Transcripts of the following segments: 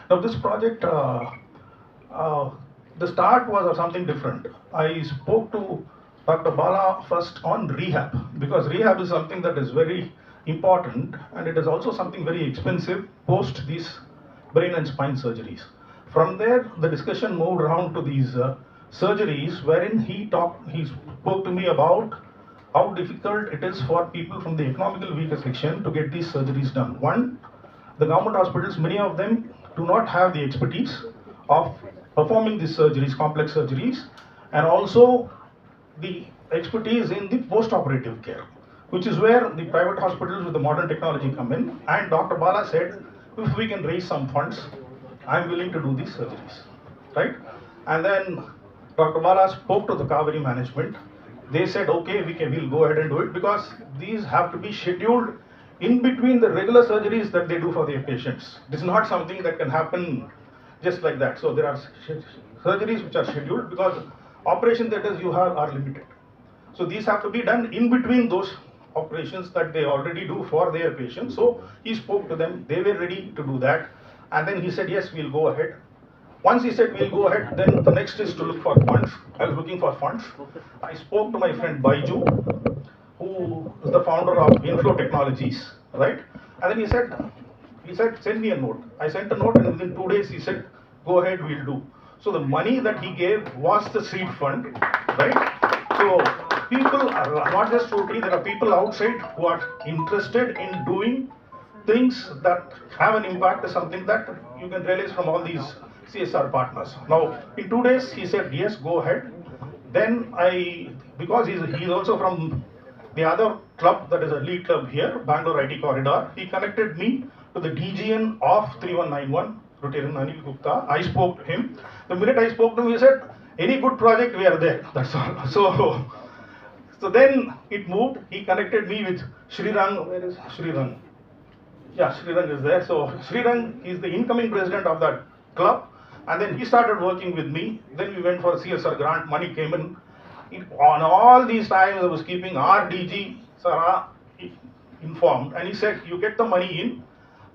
Now this project, uh, the start was something different. I spoke to Dr. Bala first on rehab, because rehab is something that is very important, and it is also something very expensive post these brain and spine surgeries. From there, the discussion moved around to these surgeries, wherein he spoke to me about how difficult it is for people from the economically weaker section to get these surgeries done. One, the government hospitals, many of them do not have the expertise of performing these surgeries, complex surgeries, and also the expertise in the post-operative care, which is where the private hospitals with the modern technology come in. And Dr. Bala said, if we can raise some funds, I'm willing to do these surgeries, right? And then Dr. Bala spoke to the Kaveri management. They said, okay, we'll go ahead and do it, because these have to be scheduled in between the regular surgeries that they do for their patients. This is not something that can happen just like that. So there are surgeries which are scheduled, because operation theaters you have are limited. So these have to be done in between those operations that they already do for their patients. So he spoke to them, they were ready to do that. And then he said, yes, we'll go ahead. Once he said we'll go ahead, then the next is to look for funds. I was looking for funds. I spoke to my friend Baiju, who is the founder of Inflow Technologies, right? And then he said, send me a note. I sent a note, and within 2 days he said, go ahead, we'll do. So the money that he gave was the seed fund, right? So people are not just totally, there are people outside who are interested in doing things that have an impact, is something that you can realize from all these CSR partners. Now, in 2 days, he said, yes, go ahead. Then because he's also from the other club, that is a lead club here, Bangalore IT Corridor, he connected me to the DGN of 3191, Rotarian Anil Gupta. I spoke to him. The minute I spoke to him, he said, any good project, we are there. That's all. So then it moved. He connected me with Srirang. Where is Srirang? Yeah, Srirang is there. So Srirang is the incoming president of that club. And then he started working with me. Then we went for a CSR grant. Money came in. On all these times, I was keeping our DG, Sarah, informed. And he said, you get the money in,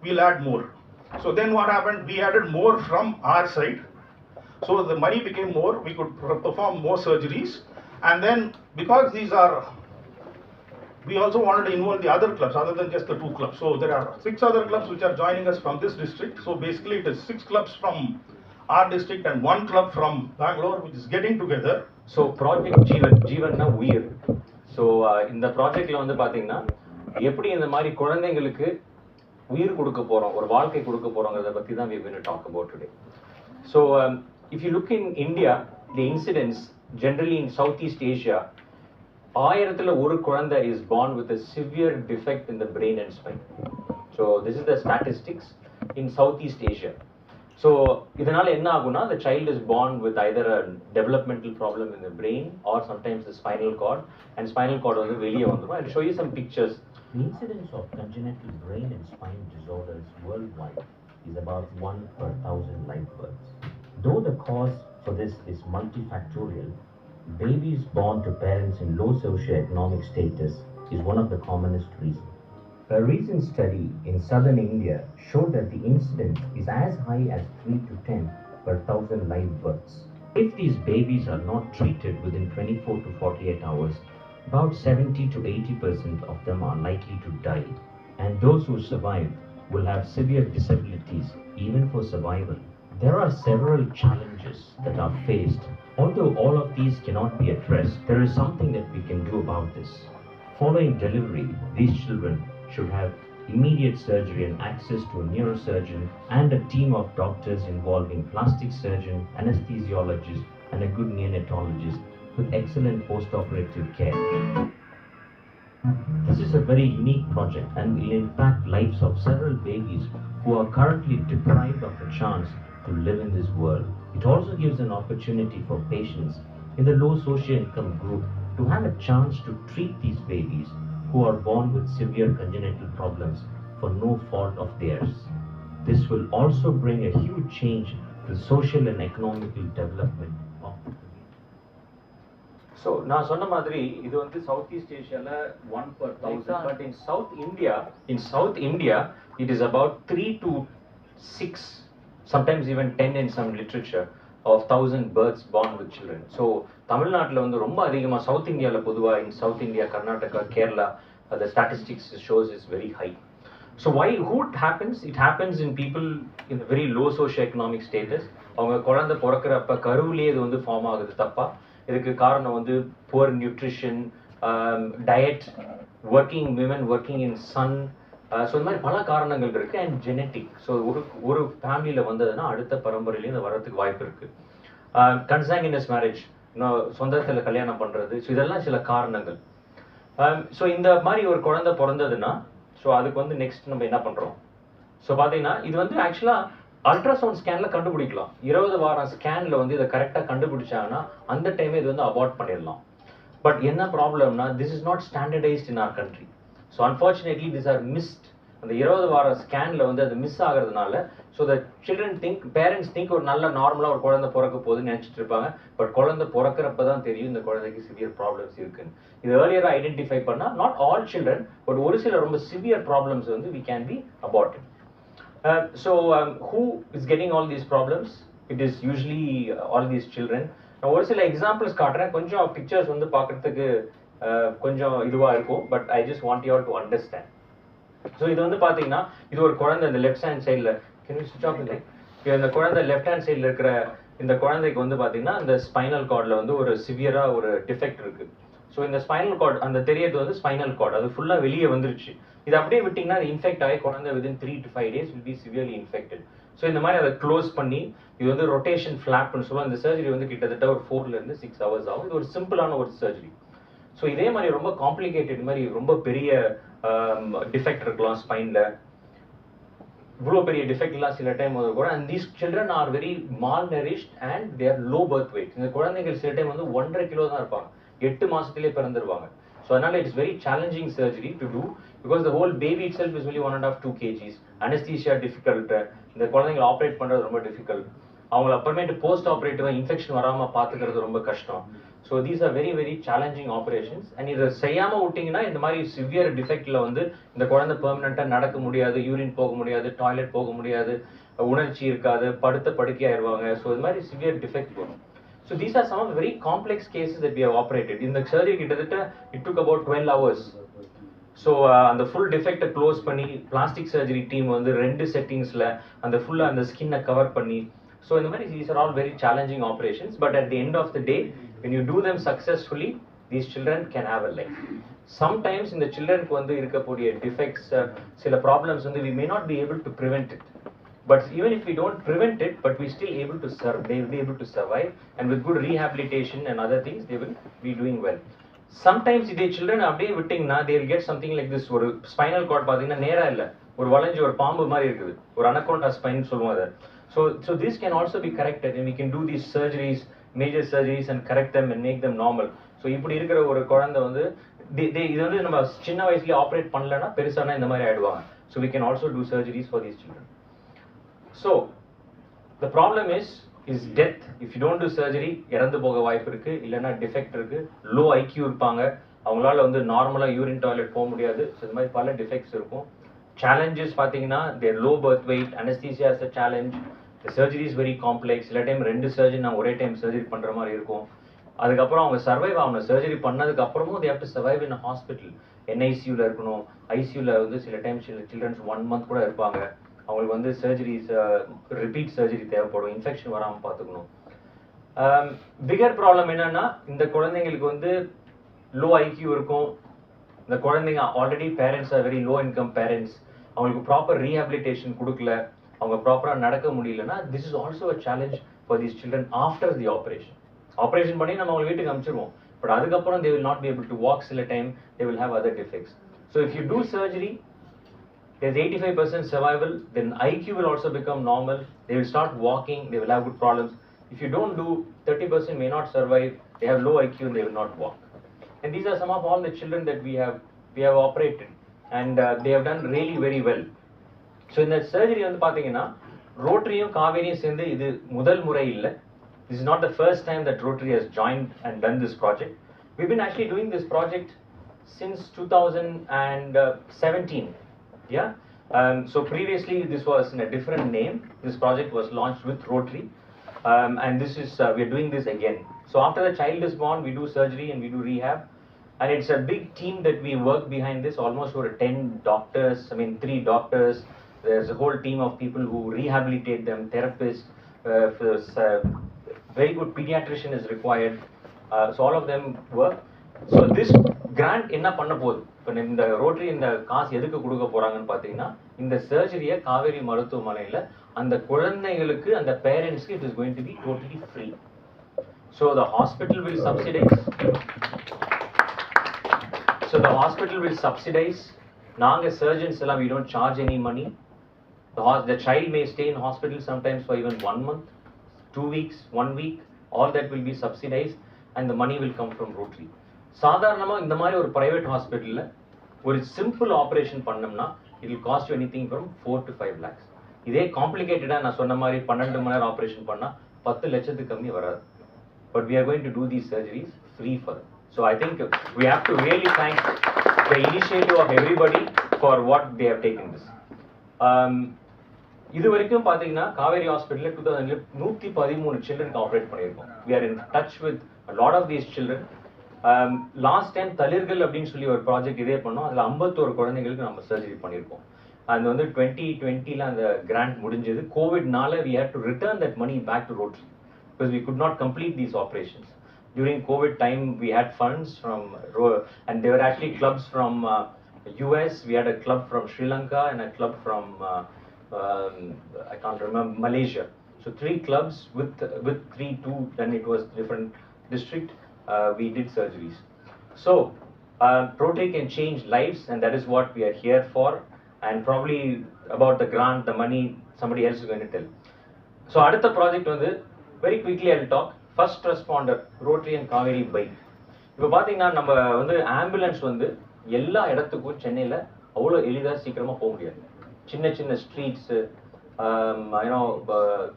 we'll add more. So then what happened? We added more from our side. So the money became more. We could perform more surgeries. And then, because we also wanted to involve the other clubs other than just the 2 clubs. So there are 6 other clubs which are joining us from this district. So basically it is 6 clubs from our district and 1 club from Bangalore, which is getting together. So project ஜீவன்னா உயிர். So இந்த ப்ராஜெக்டில் வந்து பார்த்தீங்கன்னா எப்படி இந்த மாதிரி குழந்தைங்களுக்கு உயிர் கொடுக்க போகிறோம், ஒரு வாழ்க்கை கொடுக்க போகிறோங்கிறத பற்றி தான் we are going to talk about today. So if you look in India, the incidence generally in Southeast Asia, 1000ல் ஒரு குழந்தை is born with a severe defect in the brain and spine. So this is the statistics in Southeast Asia. So இதனால என்ன ஆகும்னா, the child is born with either a developmental problem in the brain or sometimes the spinal cord, and spinal cord வந்து வெளியே வந்துடும். I'll show you some pictures. The incidence of congenital brain and spine disorders worldwide is about 1 per 1000 live births. Though the cause for this is multifactorial, babies born to parents in low socioeconomic status is one of the commonest reasons. A recent study in southern India showed that the incidence is as high as 3 to 10 per 1000 live births. If these babies are not treated within 24 to 48 hours, about 70 to 80% of them are likely to die, and those who survive will have severe disabilities even for survival. There are several challenges that are faced. Although all of these cannot be addressed, there is something that we can do about this. Following delivery, these children should have immediate surgery and access to a neurosurgeon and a team of doctors involving plastic surgeon, anesthesiologist, and a good neonatologist with excellent post-operative care. This is a very unique project and will impact lives of several babies who are currently deprived of a chance to live in this world. It also gives an opportunity for patients in the low socio-income group to have a chance to treat these babies who are born with severe congenital problems for no fault of theirs. This will also bring a huge change to social and economical development of the community. So நான் சொன்ன மாதிரி இது வந்து south east ஏஷியால 1 per 1000, but in South India it is about 3 to 6 sometimes even 10 in some literature, of 1,000 births born with children. So தமிழ்நாட்டில் வந்து ரொம்ப அதிகமாக south இந்தியாவில் பொதுவாக in South India, Karnataka, Kerala, the statistics shows is very high. So who it happens? It happens in people in a very low socio-economic status. அவங்க குழந்தை பிறக்கிறப்ப கருவிலேயே இது வந்து ஃபார்ம் ஆகுது தப்பா. இதுக்கு காரணம் வந்து poor nutrition, diet, working women working in sun. So இந்த மாதிரி பல காரணங்கள் இருக்கு அண்ட் ஜெனட்டிக். ஸோ ஒரு ஃபேமிலியில் வந்ததுன்னா அடுத்த பரம்பரையிலேயும் இந்த வரத்துக்கு வாய்ப்பு இருக்கு. கன்சாங்கினஸ் மேரேஜ், சொந்தத்தில் கல்யாணம் பண்ணுறது, ஸோ இதெல்லாம் சில காரணங்கள். ஸோ இந்த மாதிரி ஒரு குழந்தை பிறந்ததுன்னா ஸோ அதுக்கு வந்து நெக்ஸ்ட் நம்ம என்ன பண்ணுறோம்? ஸோ பார்த்தீங்கன்னா இது வந்து ஆக்சுவலாக அல்ட்ராசவுண்ட் ஸ்கேனில் கண்டுபிடிக்கலாம். 20 வாரம் ஸ்கேனில் வந்து இதை கரெக்டாக கண்டுபிடிச்சாங்கன்னா அந்த டைமே இது வந்து அபார்ட் பண்ணிடலாம். பட் என்ன ப்ராப்ளம்னா this is not standardized in our country. So unfortunately this are missed. அந்த 20 வாரம் ஸ்கேனில் வந்து அது மிஸ் ஆகிறதுனால so the children think, parents think ஒரு நல்ல நார்மலாக ஒரு குழந்தை பிறக்க போகுதுன்னு நினச்சிட்டு இருப்பாங்க. பட் குழந்தை பிறக்கிறப்ப தான் தெரியும் இந்த குழந்தைக்கு சிவியர் ப்ராப்ளம்ஸ் இருக்குன்னு. இது ஏர்லியராக ஐடென்டிஃபை பண்ணால் நாட் ஆல் சில்ட்ரன் பட் ஒரு சில ரொம்ப சிவியர் ப்ராப்ளம்ஸ் வந்து we can be aborted. So who is getting all these problems? It is usually all these children. நான் ஒரு சில எக்ஸாம்பிள்ஸ் காட்டுறேன். கொஞ்சம் பிக்சர்ஸ் வந்து பார்க்கறதுக்கு கொஞ்சம் இதுவாக இருக்கும். But I just want you all to understand. So இது வந்து பார்த்தீங்கன்னா இது ஒரு குழந்தை இந்த லெஃப்ட் ஹேண்ட் சைடில் இந்த குழந்தை லெஃப்ட் ஹேண்ட் சைடில் இருக்கிற இந்த குழந்தைக்கு வந்து பார்த்தீங்கன்னா இந்த ஸ்பைனல் கார்டில் வந்து ஒரு சிவியராக ஒரு டிஃபெக்ட் இருக்கு. ஸோ இந்த ஸ்பைனல் கார்டு அந்த தெரியறது வந்து ஸ்பைனல் கார்டு அது ஃபுல்லாக வெளியே வந்துருச்சு. இது அப்படியே விட்டிங்கன்னா அது இன்ஃபெக்ட் ஆகி குழந்தை within 3 to 5 days will be severely infected. So இந்த மாதிரி அதை க்ளோஸ் பண்ணி இது வந்து ரொட்டேஷன் ஃப்ளாப்னு சொல்லுவோம். இந்த சர்ஜரி வந்து கிட்டத்தட்ட ஒரு 4 to 6 hours ஆகும். இது ஒரு சிம்பிளான ஒரு சர்ஜரி. ஸோ இதே மாதிரி ரொம்ப காம்ப்ளிகேட்டட் மாதிரி ரொம்ப பெரிய டிஃபெக்ட் இருக்கலாம் ஸ்பைனில். இவ்வளோ பெரிய டிஃபெக்ட்லாம் சில டைம் வந்து கூட and these children are very mall nourished and they are low birth wait. இந்த குழந்தைகள் சில டைம் வந்து 1.5 கிலோ தான் இருப்பாங்க, 8 மாசத்திலே பிறந்துருவாங்க. ஸோ அதனால it's very challenging surgery to do because the whole baby itself is only 1.5-2 kgs. Anaesthesia difficult, இந்த குழந்தைங்களை ஆப்ரேட் பண்ணுறது ரொம்ப டிஃபிகல்ட். அவங்களை அப்புறமேட்டு போஸ்ட் ஆப்ரேட்டிவாக இன்ஃபெக்ஷன் வராமல் பார்த்துக்கிறது ரொம்ப கஷ்டம். So these are very very challenging operations. And இதை செய்யாமல் விட்டிங்கன்னா இந்த மாதிரி சிவியர் டிஃபெக்டில் வந்து இந்த குழந்தை பெர்மனெண்ட்டாக நடக்க முடியாது, யூரின் போக முடியாது, டாய்லெட் போக முடியாது, உணர்ச்சி இருக்காது, படுக்கையாயிருவாங்க. ஸோ இது மாதிரி சிவியர் டிஃபெக்ட் வரும். So these are some of the very complex cases that we have operated. In the surgery, it took about 12 hours. So அந்த full defect close பண்ணி plastic surgery team வந்து 2 settingsல அந்த full அந்த skin cover பண்ணி. So இந்த மாதிரி these are all very challenging operations. But at the end of the day, when you do them successfully, these children can have a life. Sometimes இந்த childrenக்கு வந்து இருக்கக்கூடிய defects, சில problems வந்து we may not be able to prevent it. But even if we don't prevent it, but we still able to serve, they will be able to survive, and with good rehabilitation and other things, they will be doing well. Sometimes the children அப்படியே விட்டிங்கன்னா they will get something like this. ஒரு spinal cord பார்த்தீங்கன்னா நேரா இல்லை, ஒரு வளைஞ்சு ஒரு பாம்பு மாதிரி இருக்குது, ஒரு அனகோண்டா ஸ்பைன் சொல்லுவோம் அதை. So this can also be corrected, and we can do these surgeries, major surgeries, and correct them and make them normal. So இப்படி இருக்கிற ஒரு குழந்தை வந்து இது வந்து நம்ம சின்ன வயசுலயே ஆப்ரேட் பண்ணலன்னா பெருசானா இந்த மாதிரி ஆயிடுவாங்க. So we can also do surgeries for these children. So the problem is death. If you don't do surgery, இறந்து போக வாய்ப்பு இருக்கு, இல்லைன்னா டிஃபெக்ட் இருக்கு, லோ IQ இருப்பாங்க, அவங்களால வந்து நார்மலா யூரின் டாய்லெட் போக முடியாது. ஸோ இந்த மாதிரி பல டிஃபெக்ட்ஸ் இருக்கும். சேலஞ்சஸ் பார்த்தீங்கன்னா their low birth weight, anaesthesia is a challenge, the surgery is very complex. சில டைம் 2 சர்ஜரி நான் ஒரே டைம் சர்ஜரி பண்ற மாதிரி இருக்கும். அதுக்கப்புறம் அவங்க சர்வைவ் ஆகணும். சர்ஜரி பண்ணதுக்கு அப்புறமும் they have to survive in a hospital. NICUல இருக்கணும். ICUல வந்து சில டைம் சில்ட்ரன்ஸ் 1 month கூட இருப்பாங்க. அவங்களுக்கு வந்து சர்ஜரிஸ் ரிப்பீட் சர்ஜரி தேவைப்படும், இன்ஃபெக்ஷன் வராமல் பார்த்துக்கணும். பிகர் ப்ராப்ளம் என்னன்னா இந்த குழந்தைங்களுக்கு வந்து லோ IQ இருக்கும். இந்த குழந்தைங்க already parents are very low income parents, அவங்களுக்கு ப்ராப்பர் ரீஹாபிலிட்டேஷன் கொடுக்கல, அவங்க ப்ராப்பராக நடக்க முடியலன்னா this is also a challenge for these children after the operation. Operation பண்ணி நம்ம அவங்க வீட்டுக்கு அனுப்பிச்சிருவோம், பட் அதுக்கப்புறம் they will not be able to walk. சில time they will have other defects. So if you do surgery, there's 85% survival, then IQ will also become normal, they will start walking, they will have good problems. If you don't do, 30% may not survive, they have low IQ and they will not walk. And these are some of all the children that we have operated, and they have done really very well. So in the surgery வந்து பாத்தீங்கன்னா ரோட்டரியும் காவேரியும் சேர்ந்து இது முதல் முறை இல்லை. This is not the first time that Rotary has joined and done this project. We've been actually doing this project since 2017. Yeah, So previously this was in a different name. This project was launched with Rotary, and this is we are doing this again. So after the child is born, we do surgery and we do rehab, and it's a big team that we work behind this. Almost over 10 doctors. I mean 3 doctors. There's a whole team of people who rehabilitate them, therapists. Very good pediatrician is required. So all of them work. So this grant என்ன பண்ண போகுது? இப்போ இந்த rotary இந்த காசு எதுக்கு கொடுக்க போறாங்கன்னு பார்த்தீங்கன்னா, இந்த சர்ஜரியை காவேரி மருத்துவமனையில் அந்த குழந்தைகளுக்கு அந்த பேரண்ட்ஸ்க்கு it is going to be totally free. So the hospital will subsidize. நாங்க surgeons எல்லாம் we don't charge any money. The child may stay in hospital sometimes for even 1 month, 2 weeks, 1 week. All that will be subsidized and the money will come from Rotary. சாதாரணமா இந்த மாதிரி ஒரு private ஹாஸ்பிட்டல்ல ஒரு simple operation பண்ணோம்னா it will cost you anything from 4 to 5 lakhs. இதே காம்ப்ளிகேட்டடா நான் சொன்ன மாதிரி 12 மணி நேரம் ஆபரேஷன் பண்ணா 10 லட்சத்துக்கு கம்மி வராது. But we are going to do these surgeries free for them. So I think we have to really thank the initiative of everybody for what they have taken this. இது வரைக்கும் பாத்தீங்கன்னா காவேரி ஹாஸ்பிட்டல்ல 113 சில்ட்ரனுக்கு ஆபரேட் பண்ணியிருக்கோம். We are in touch with a lot of these children. Last time தளிர்கள் அப்படின்னு சொல்லி ஒரு project இதே பண்ணோம். அதில் 51 குழந்தைங்களுக்கு நம்ம சர்ஜரி பண்ணியிருக்கோம். அது வந்து 2020 அந்த கிராண்ட் முடிஞ்சது. கோவிட்னால we had to return that money back to Rotary because we could not complete these operations. During COVID time we had funds from and there were actually clubs from US. We had a club from Sri Lanka and a club from I can't remember, Malaysia. So 3 clubs with 2 then it was different district. We did surgeries. So Rotary can change lives and that is what we are here for, and probably about the grant, the money, somebody else is going to tell. So adutha project vandu very quickly I will talk. First responder Rotary and Kaveri bike. இப்போ பாத்தீங்கன்னா நம்ம வந்து ambulance வந்து எல்லா இடத்துக்கும் சென்னையில அவ்வளோ எளிதா சீக்கிரமா போக முடியாது. சின்ன சின்ன ஸ்ட்ரீட்ஸ்,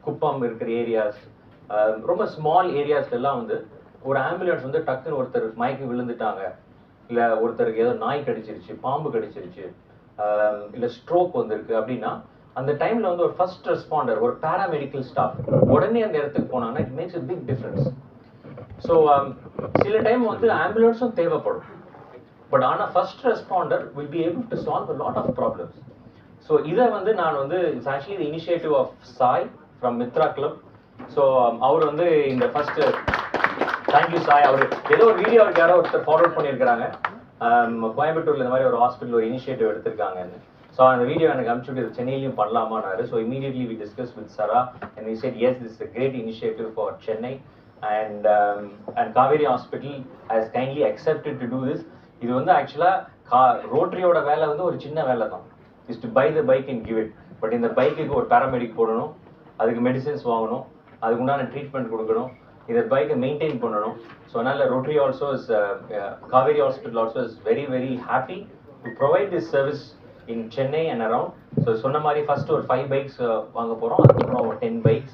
குப்பம் இருக்கிற ஏரியாஸ், ரொம்ப ஸ்மால் ஏரியாஸ்ல எல்லாம் வந்து ஒரு ஆம்புலன்ஸ் வந்து டக்குன்னு ஒருத்தர் மயக்கி விழுந்துட்டாங்க, இல்லை ஒருத்தருக்கு ஏதோ நாய் கடிச்சிருச்சு, பாம்பு கடிச்சிருச்சு, இல்லை ஸ்ட்ரோக் வந்திருக்கு அப்படின்னா அந்த டைம்ல வந்து ஒரு ஃபர்ஸ்ட் ரெஸ்பாண்டர், ஒரு பேராமெடிக்கல் ஸ்டாஃப் உடனே அந்த இடத்துக்கு போனாங்கன்னா it makes a big difference. So சில டைம் வந்து ஆம்புலன்ஸும் தேவைப்படும், பட் ஆனால் first responder will be able to solve a lot of problems. So இதை வந்து நான் வந்து it's actually the initiative of Sai from Mitra club. So அவர் வந்து இந்த ஃபர்ஸ்ட் தேங்க்யூ சாய். அவர் ஏதோ ஒரு வீடியோ அவருக்கு யாரோ ஒருத்தர் ஃபார்வர்ட் பண்ணியிருக்கிறாங்க, கோயம்புத்தூர்ல இந்த மாதிரி ஒரு ஹாஸ்பிட்டல் ஒரு இனிஷியேட்டிவ் எடுத்திருக்காங்கன்னு. ஸோ அந்த வீடியோ எனக்கு அனுப்பிச்சுட்டு சென்னையிலையும் பண்ணலாமான்னாரு. So immediately we discuss with Sara and we said yes this is a great initiative for Chennai and Kaveri Hospital has kindly accepted to do this. இது வந்து ஆக்சுவலாக ரோட்டரியோட வேலை வந்து ஒரு சின்ன வேலை தான், is to buy the bike and give it. But இந்த பைக்குக்கு ஒரு பேராமெடிக் போடணும், அதுக்கு மெடிசின்ஸ் வாங்கணும், அதுக்கு உண்டான ட்ரீட்மெண்ட் கொடுக்கணும், இந்த பைக்கை மெயின்டைன் பண்ணணும். ஸோ அதனால் rotary also is Kaveri hospital also is very very happy to provide this service in Chennai and around. So சொன்ன மாதிரி ஃபர்ஸ்ட் ஒரு 5 bikes வாங்க போகிறோம், அதுக்கப்புறம் ஒரு 10 bikes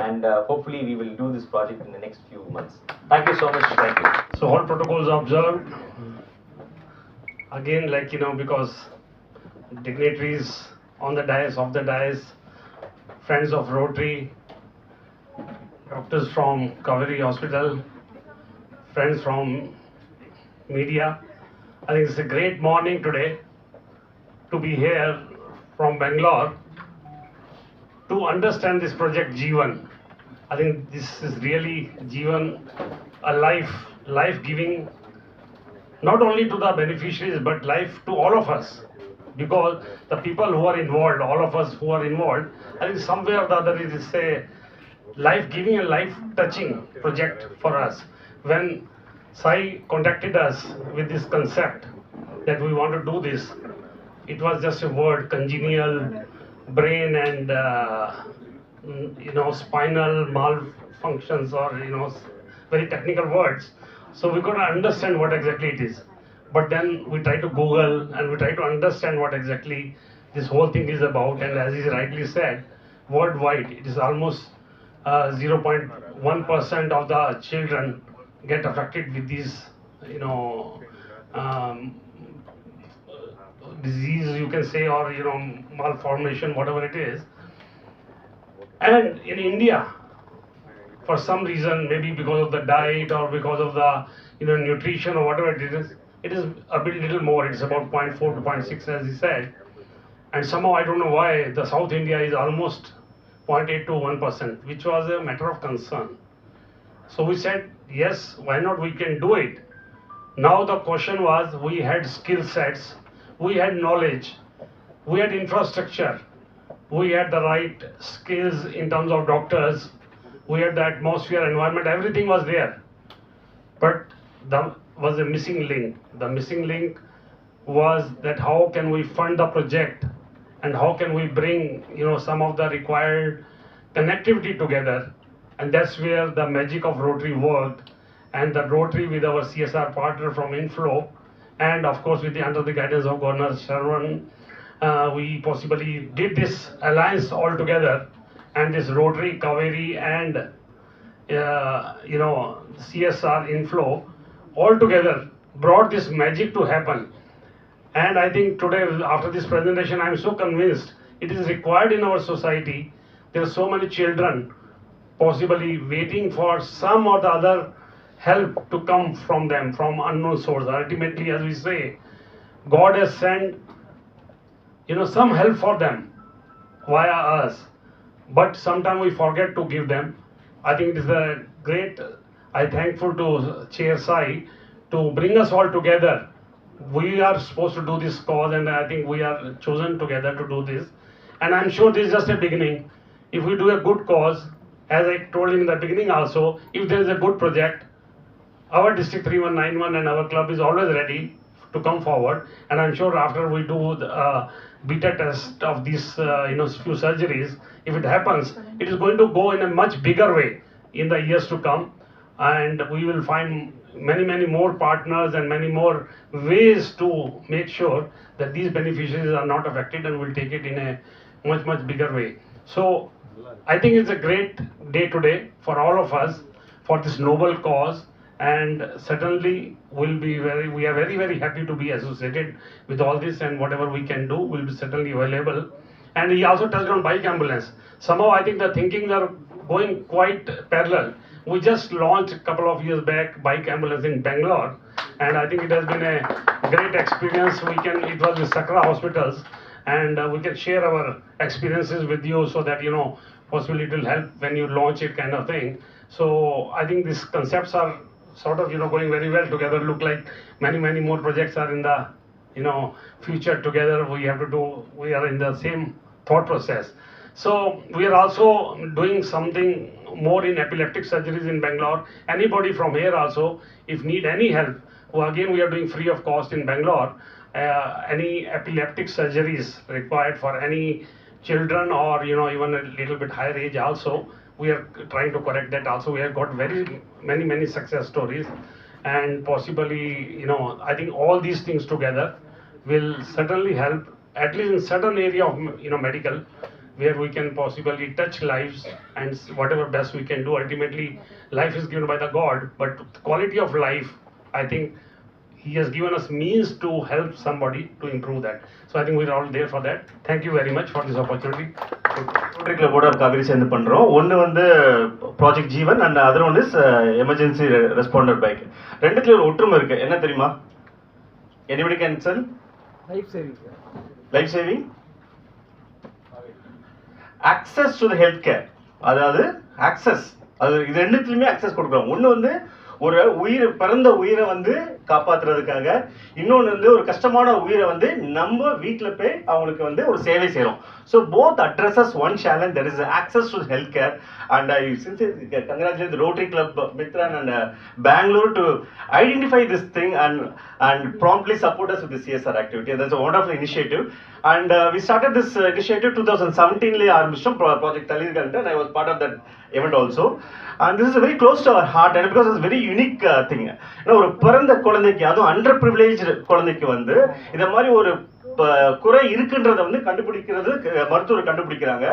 and hopefully we will do this project in the next few months. Thank you so much. Thank you. So all protocols observed. Again, like because dignitaries on the dais, off the dais, friends of Rotary, doctors from Kaveri Hospital, friends from media. I think it's a great morning today to be here from Bangalore to understand this project Jeevan. I think this is really Jeevan, a life-giving, not only to the beneficiaries but life to all of us, because the people who are involved, all of us who are involved, I think somewhere or the other it is a life-giving and life-touching project for us. When Sai contacted us with this concept that we want to do this, it was just a word, congenial brain and spinal malfunctions or very technical words, so we couldn't understand what exactly it is. But then we try to Google and we try to understand what exactly this whole thing is about, and as he rightly said, worldwide it is almost 0.1% of the children get affected with these disease, you can say, or malformation, whatever it is. And in India, for some reason, maybe because of the diet or because of the nutrition or whatever it is a bit little more. It's about 0.4 to 0.6, as he said. And somehow I don't know why the South India is almost 0.8 to 1%, which was a matter of concern. So we said, yes, why not, we can do it. Now the question was, we had skill sets, we had knowledge, we had infrastructure, we had the right skills in terms of doctors, we had the atmosphere, environment, everything was there. But there was a missing link. The missing link was that how can we fund the project and how can we bring some of the required connectivity together. And that's where the magic of Rotary worked. And the Rotary with our CSR partner from Inflow, and of course under the guidance of Governor Sharwan, we possibly did this alliance all together. And this Rotary, Kaveri and CSR Inflow all together brought this magic to happen. And I think today, after this presentation, I'm so convinced it is required in our society. There are so many children possibly waiting for some or the other help to come from them, from unknown source. Ultimately, as we say, God has sent some help for them via us, but sometimes we forget to give them. I think it is a great, I'm thankful to Chair Sai to bring us all together. We are supposed to do this cause, and I think we are chosen together to do this. And I'm sure this is just a beginning. If we do a good cause, as I told in the beginning also, if there is a good project, our District 3191 and our club is always ready to come forward. And I'm sure after we do the beta test of these few surgeries, if it happens, it is going to go in a much bigger way in the years to come. And we will find many more partners and many more ways to make sure that these beneficiaries are not affected, and will take it in a much bigger way. So I think it's a great day today for all of us for this noble cause, and certainly we are very happy to be associated with all this, and whatever we can do will be certainly available. And he also touched on bike ambulance. Somehow I think the thinkings are going quite parallel. We just launched a couple of years back bike ambulance in Bangalore, and I think it has been a great experience. It was with Sakra hospitals, and we can share our experiences with you so that possibly it will help when you launch it, kind of thing. So I think these concepts are sort of going very well together. Look like many more projects are in the future together. We are in the same thought process. So we are also doing something more in epileptic surgeries in Bangalore. Anybody from here also, if need any help, again we are doing free of cost in Bangalore. Any epileptic surgeries required for any children or even a little bit higher age also, we are trying to correct that also. We have got very many success stories, and possibly I think all these things together will certainly help, at least in certain area of medical, where we can possibly touch lives, and whatever best we can do. Ultimately, life is given by the God, but quality of life, I think He has given us means to help somebody to improve that. So I think we're all there for that. Thank you very much for this opportunity. Rotary Club board of Kaveri சேர்ந்து பண்றோம். ஒன்னு வந்து project Jeevan and other one is emergency responder bike. ரெண்டுத்துல ஒரு ஒற்றுமை இருக்கு. என்ன தெரியுமா? Anybody can tell? Life saving? Access to the healthcare. அதாவது access. அது இது ரெண்டுத்துலயுமே access கொடுக்குறோம். ஒன்னு வந்து ஒரு பிறந்த உயிரை வந்து காப்பாத்துறதுக்காக, இன்னொன்று வந்து ஒரு கஷ்டமான உயிரை வந்து நம்ம வீட்டில் போய் அவங்களுக்கு வந்து ஒரு சேவை செய்கிறோம். So both addresses one challenge, that is access to health care. And I congratulate the Rotary Club Mithran and Bangalore to identify this thing and promptly support us with the CSR activity. That's a wonderful initiative. And we started this initiative 2017 ஆரம்பிச்சோம் project தலிர்கல்ட்டு, and I was part of that event also. And this is very close to our heart, and because it's a very unique thing. ஒரு பிறந்த குழந்தைக்கு, அதுவும் under privileged குழந்தைக்கு வந்து இந்த மாதிரி ஒரு குறை இருக்குன்றத வந்து கண்டுபிடிக்கிறது மருத்துவர் கண்டுபிடிக்கிறாங்க.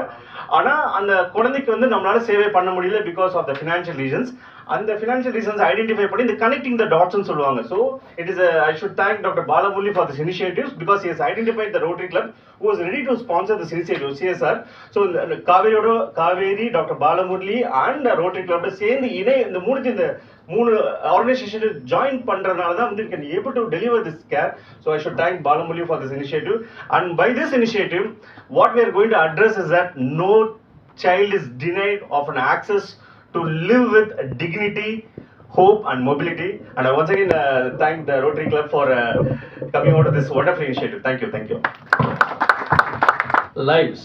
ஆனா அந்த குழந்தைக்கு வந்து நம்மளால சேவை பண்ண முடியல because of the financial reasons. அந்த financial reasons identify பண்ணி இந்த connecting the dots னு சொல்லுவாங்க. So it is I should thank Dr. Balamurali for this initiatives because he has identified the Rotary Club who was ready to sponsor this initiative CSR. So Kaveri, Dr. Balamurali and Rotary Club சேர்ந்து இந்த மூணு organisation join பண்றதுனால தான் வந்து can able to deliver this care. So I should thank Balamurali for this initiative, and by this initiative what we are going to address is that no child is denied of an access to live with dignity, hope and mobility. And I once again thank the Rotary Club for coming out of this wonderful initiative. Thank you. Lives.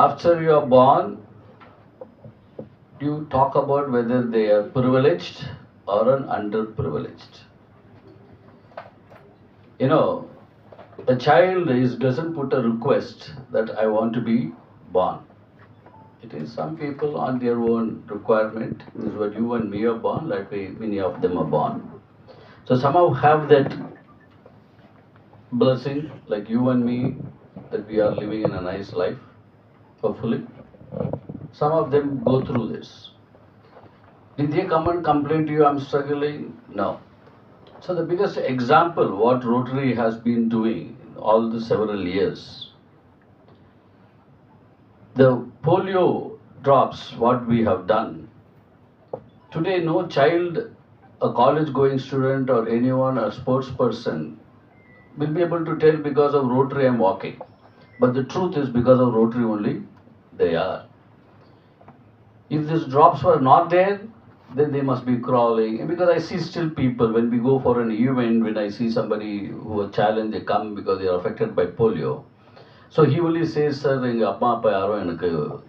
After you are born, you talk about whether they are privileged or an underprivileged. You know, a child doesn't put a request that I want to be born. It is some people on their own requirement. This is what you and me are born, like many of them are born. So somehow have that blessing, like you and me, that we are living in a nice life, hopefully. Some of them go through this. Did they come and complain to you, I'm struggling? No. So the biggest example what Rotary has been doing in all the several years, the polio drops what we have done. Today no child, a college going student or anyone, a sports person will be able to tell because of Rotary I'm walking. But the truth is because of Rotary only they are. If these drops were not there, then they must be crawling. And because I see still people, when we go for an event, when I see somebody who a challenge, they come because they are affected by polio. So he only says, sir, enga appa appa yaro enakku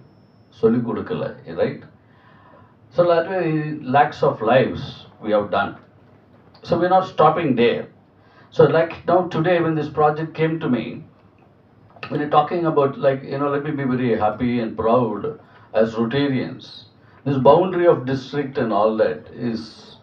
solli kodukala, right? So that way, lakhs of lives we have done. So we're not stopping there. So like now today when this project came to me, when you're talking about, like, you know, let me be very happy and proud as Rotarians. This boundary of district and all that is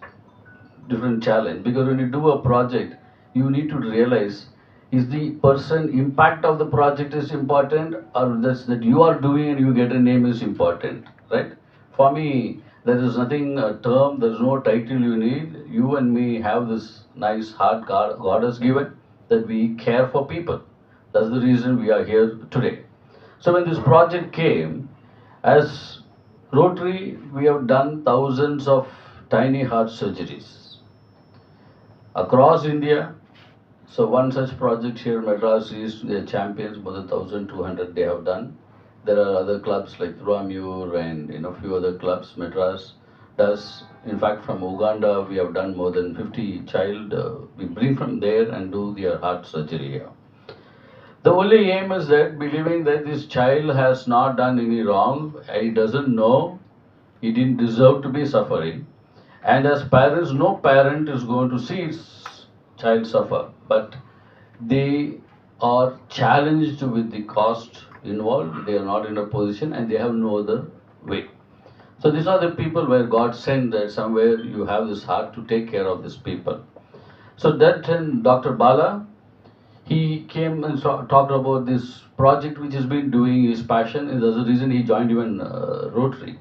different challenge, because when you do a project, you need to realize, is the person impact of the project is important, or that's that you are doing and you get a name is important, right? For me, there is nothing a term, there is no title you need. You and me have this nice heart God has given, that we care for people. That's the reason we are here today. So when this project came, as Rotary, we have done thousands of tiny heart surgeries across India. So one such project here in Madras is the champions, more than 1,200 they have done. There are other clubs like Ramur and few other clubs Madras does. In fact, from Uganda we have done more than 50 child. We bring from there and do their heart surgery here. The only aim is that, believing that this child has not done any wrong, he doesn't know, he didn't deserve to be suffering. And as parents, no parent is going to see his child suffer, but they are challenged with the cost involved. They are not in a position and they have no other way. So these are the people where God sent that somewhere you have this heart to take care of these people. So that Dr. Bala, he came and talked about this project which has been doing his passion, and that's the reason he joined even Rotary,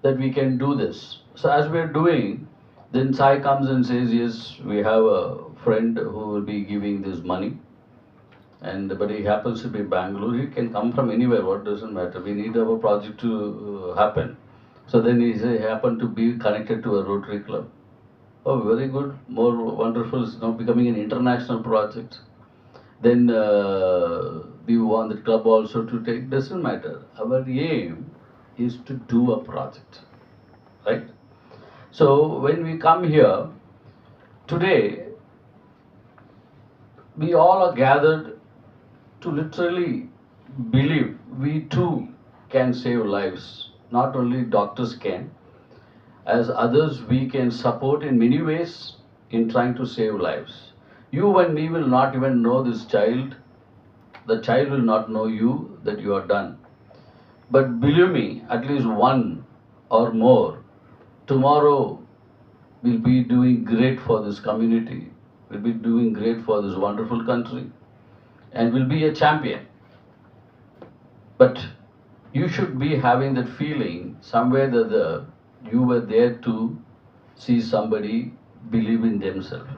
that we can do this. So as we are doing, then Sai comes and says, yes, we have a friend who will be giving this money, but he happens to be Bangalore. He can come from anywhere, what doesn't matter. We need our project to happen. So then he happened to be connected to a Rotary Club. Oh, very good, more wonderful, it's now becoming an international project. Then we want the club also to take, doesn't matter. Our aim is to do a project, right? So when we come here, today, we all are gathered to literally believe we too can save lives. Not only doctors can, as others we can support in many ways in trying to save lives. You and me will not even know this child. The child will not know you, that you are done. But believe me, at least one or more tomorrow will be doing great for this community, will be doing great for this wonderful country, and will be a champion. But you should be having that feeling somewhere that you were there to see somebody believe in themselves.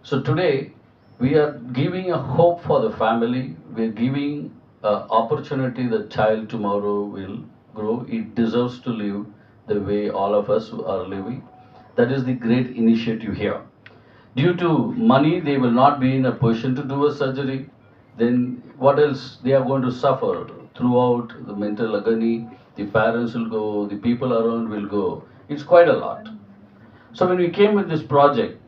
So today, we are giving a hope for the family. We are giving an opportunity that child tomorrow will grow. It deserves to live the way all of us are living. That is the great initiative here. Due to money, they will not be in a position to do a surgery. Then what else? They are going to suffer throughout the mental agony. The parents will go, the people around will go. It's quite a lot. So when we came with this project,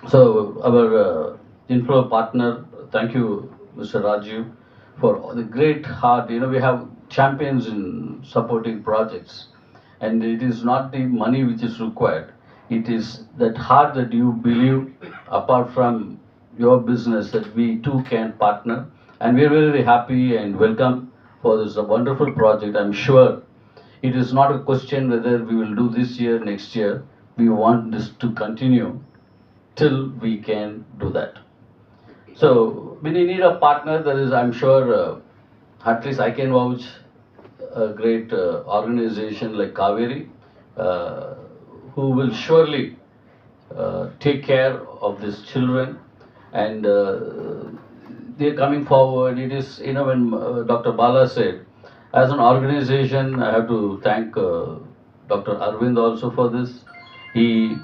so our inflow partner, thank you, Mr. Rajiv, for the great heart. You know, we have champions in supporting projects, and it is not the money which is required. It is that heart that you believe, apart from your business, that we too can partner. And we are very, very happy and welcome for this wonderful project. I'm sure it is not a question whether we will do this year, next year. We want this to continue till we can do that. So when you need a partner, there is, I'm sure, at least I can vouch, a great organization like Kaveri, who will surely take care of these children, and they are coming forward. It is, you know, when Dr. Bala said, as an organization, I have to thank Dr. Arvind also for this. He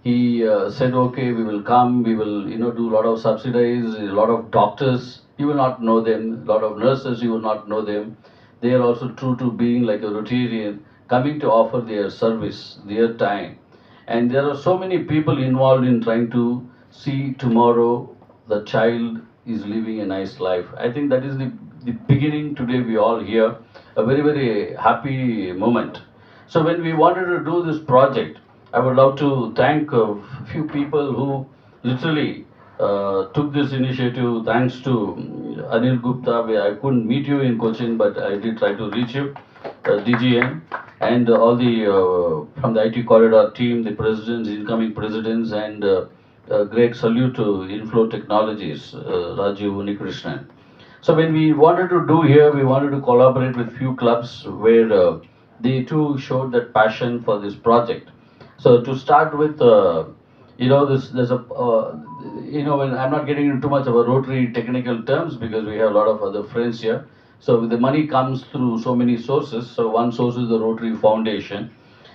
said, okay, we will come, we will, you know, do a lot of subsidies, a lot of doctors, you will not know them, a lot of nurses, you will not know them. They are also true to being like a Rotarian, coming to offer their service, their time. And there are so many people involved in trying to see tomorrow the child is living a nice life. I think that is the beginning today. We all here, a very, very happy moment. So when we wanted to do this project, I would love to thank a few people who literally took this initiative. Thanks to Anil Gupta. I couldn't meet you in Cochin, but I did try to reach you, DGM, and all the from the IT corridor team, the presidents, incoming presidents, and a great salute to Inflow Technologies, Rajiv Unikrishnan. So when we wanted to do here, we wanted to collaborate with few clubs where they too showed that passion for this project. So to start with, you know, there's a, you know, when I'm not getting into too much of a Rotary technical terms because we have a lot of other friends here. So the money comes through so many sources. So one source is the Rotary Foundation.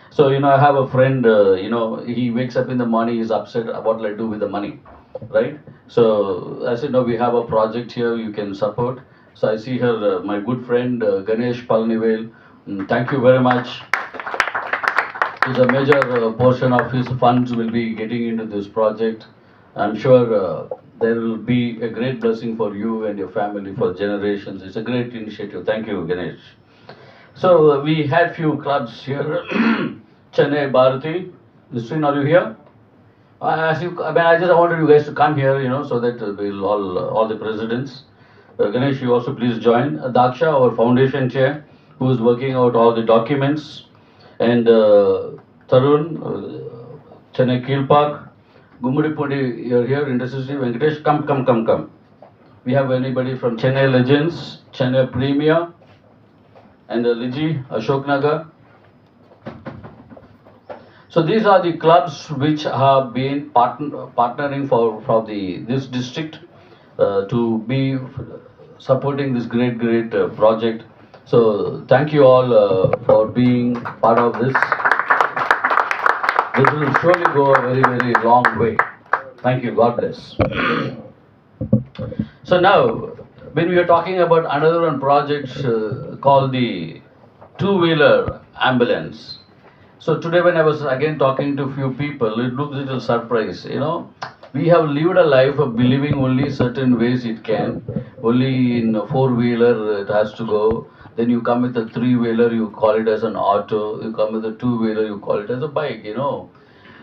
So, you know, I have a friend, you know, he wakes up in the morning, he's upset, what will I do with the money, right? So I said, no, we have a project here you can support. So I see her, my good friend, Ganesh Palnivel. Thank you very much. Is a major portion of his funds will be getting into this project. I'm sure there will be a great blessing for you and your family for generations. It's a great initiative. Thank you, Ganesh. So we had few clubs here. Chennai, Bharati. Nisrin, are you here? I just wanted you guys to come here, you know, so that we'll all the presidents. Ganesh, you also please join. Daksha, our foundation chair, who is working out all the documents. And Tarun, Chennai Keel Park, Gumudi Pundi, you're here, Industry Venkatesh, come. We have anybody from Chennai Legends, Chennai Premier, and Liji, Ashok Nagar. So these are the clubs which have been partnering for this district to be supporting this great project. So thank you all for being part of this. This will surely go a very, very long way. Thank you. God bless. So now, when we are talking about another one project called the two-wheeler ambulance. So today when I was again talking to a few people, it looked a little surprise, you know. We have lived a life of believing only certain ways it can. Only in a four-wheeler it has to go. Then you come with a three-wheeler, you call it as an auto. You come with a two-wheeler, you call it as a bike, you know.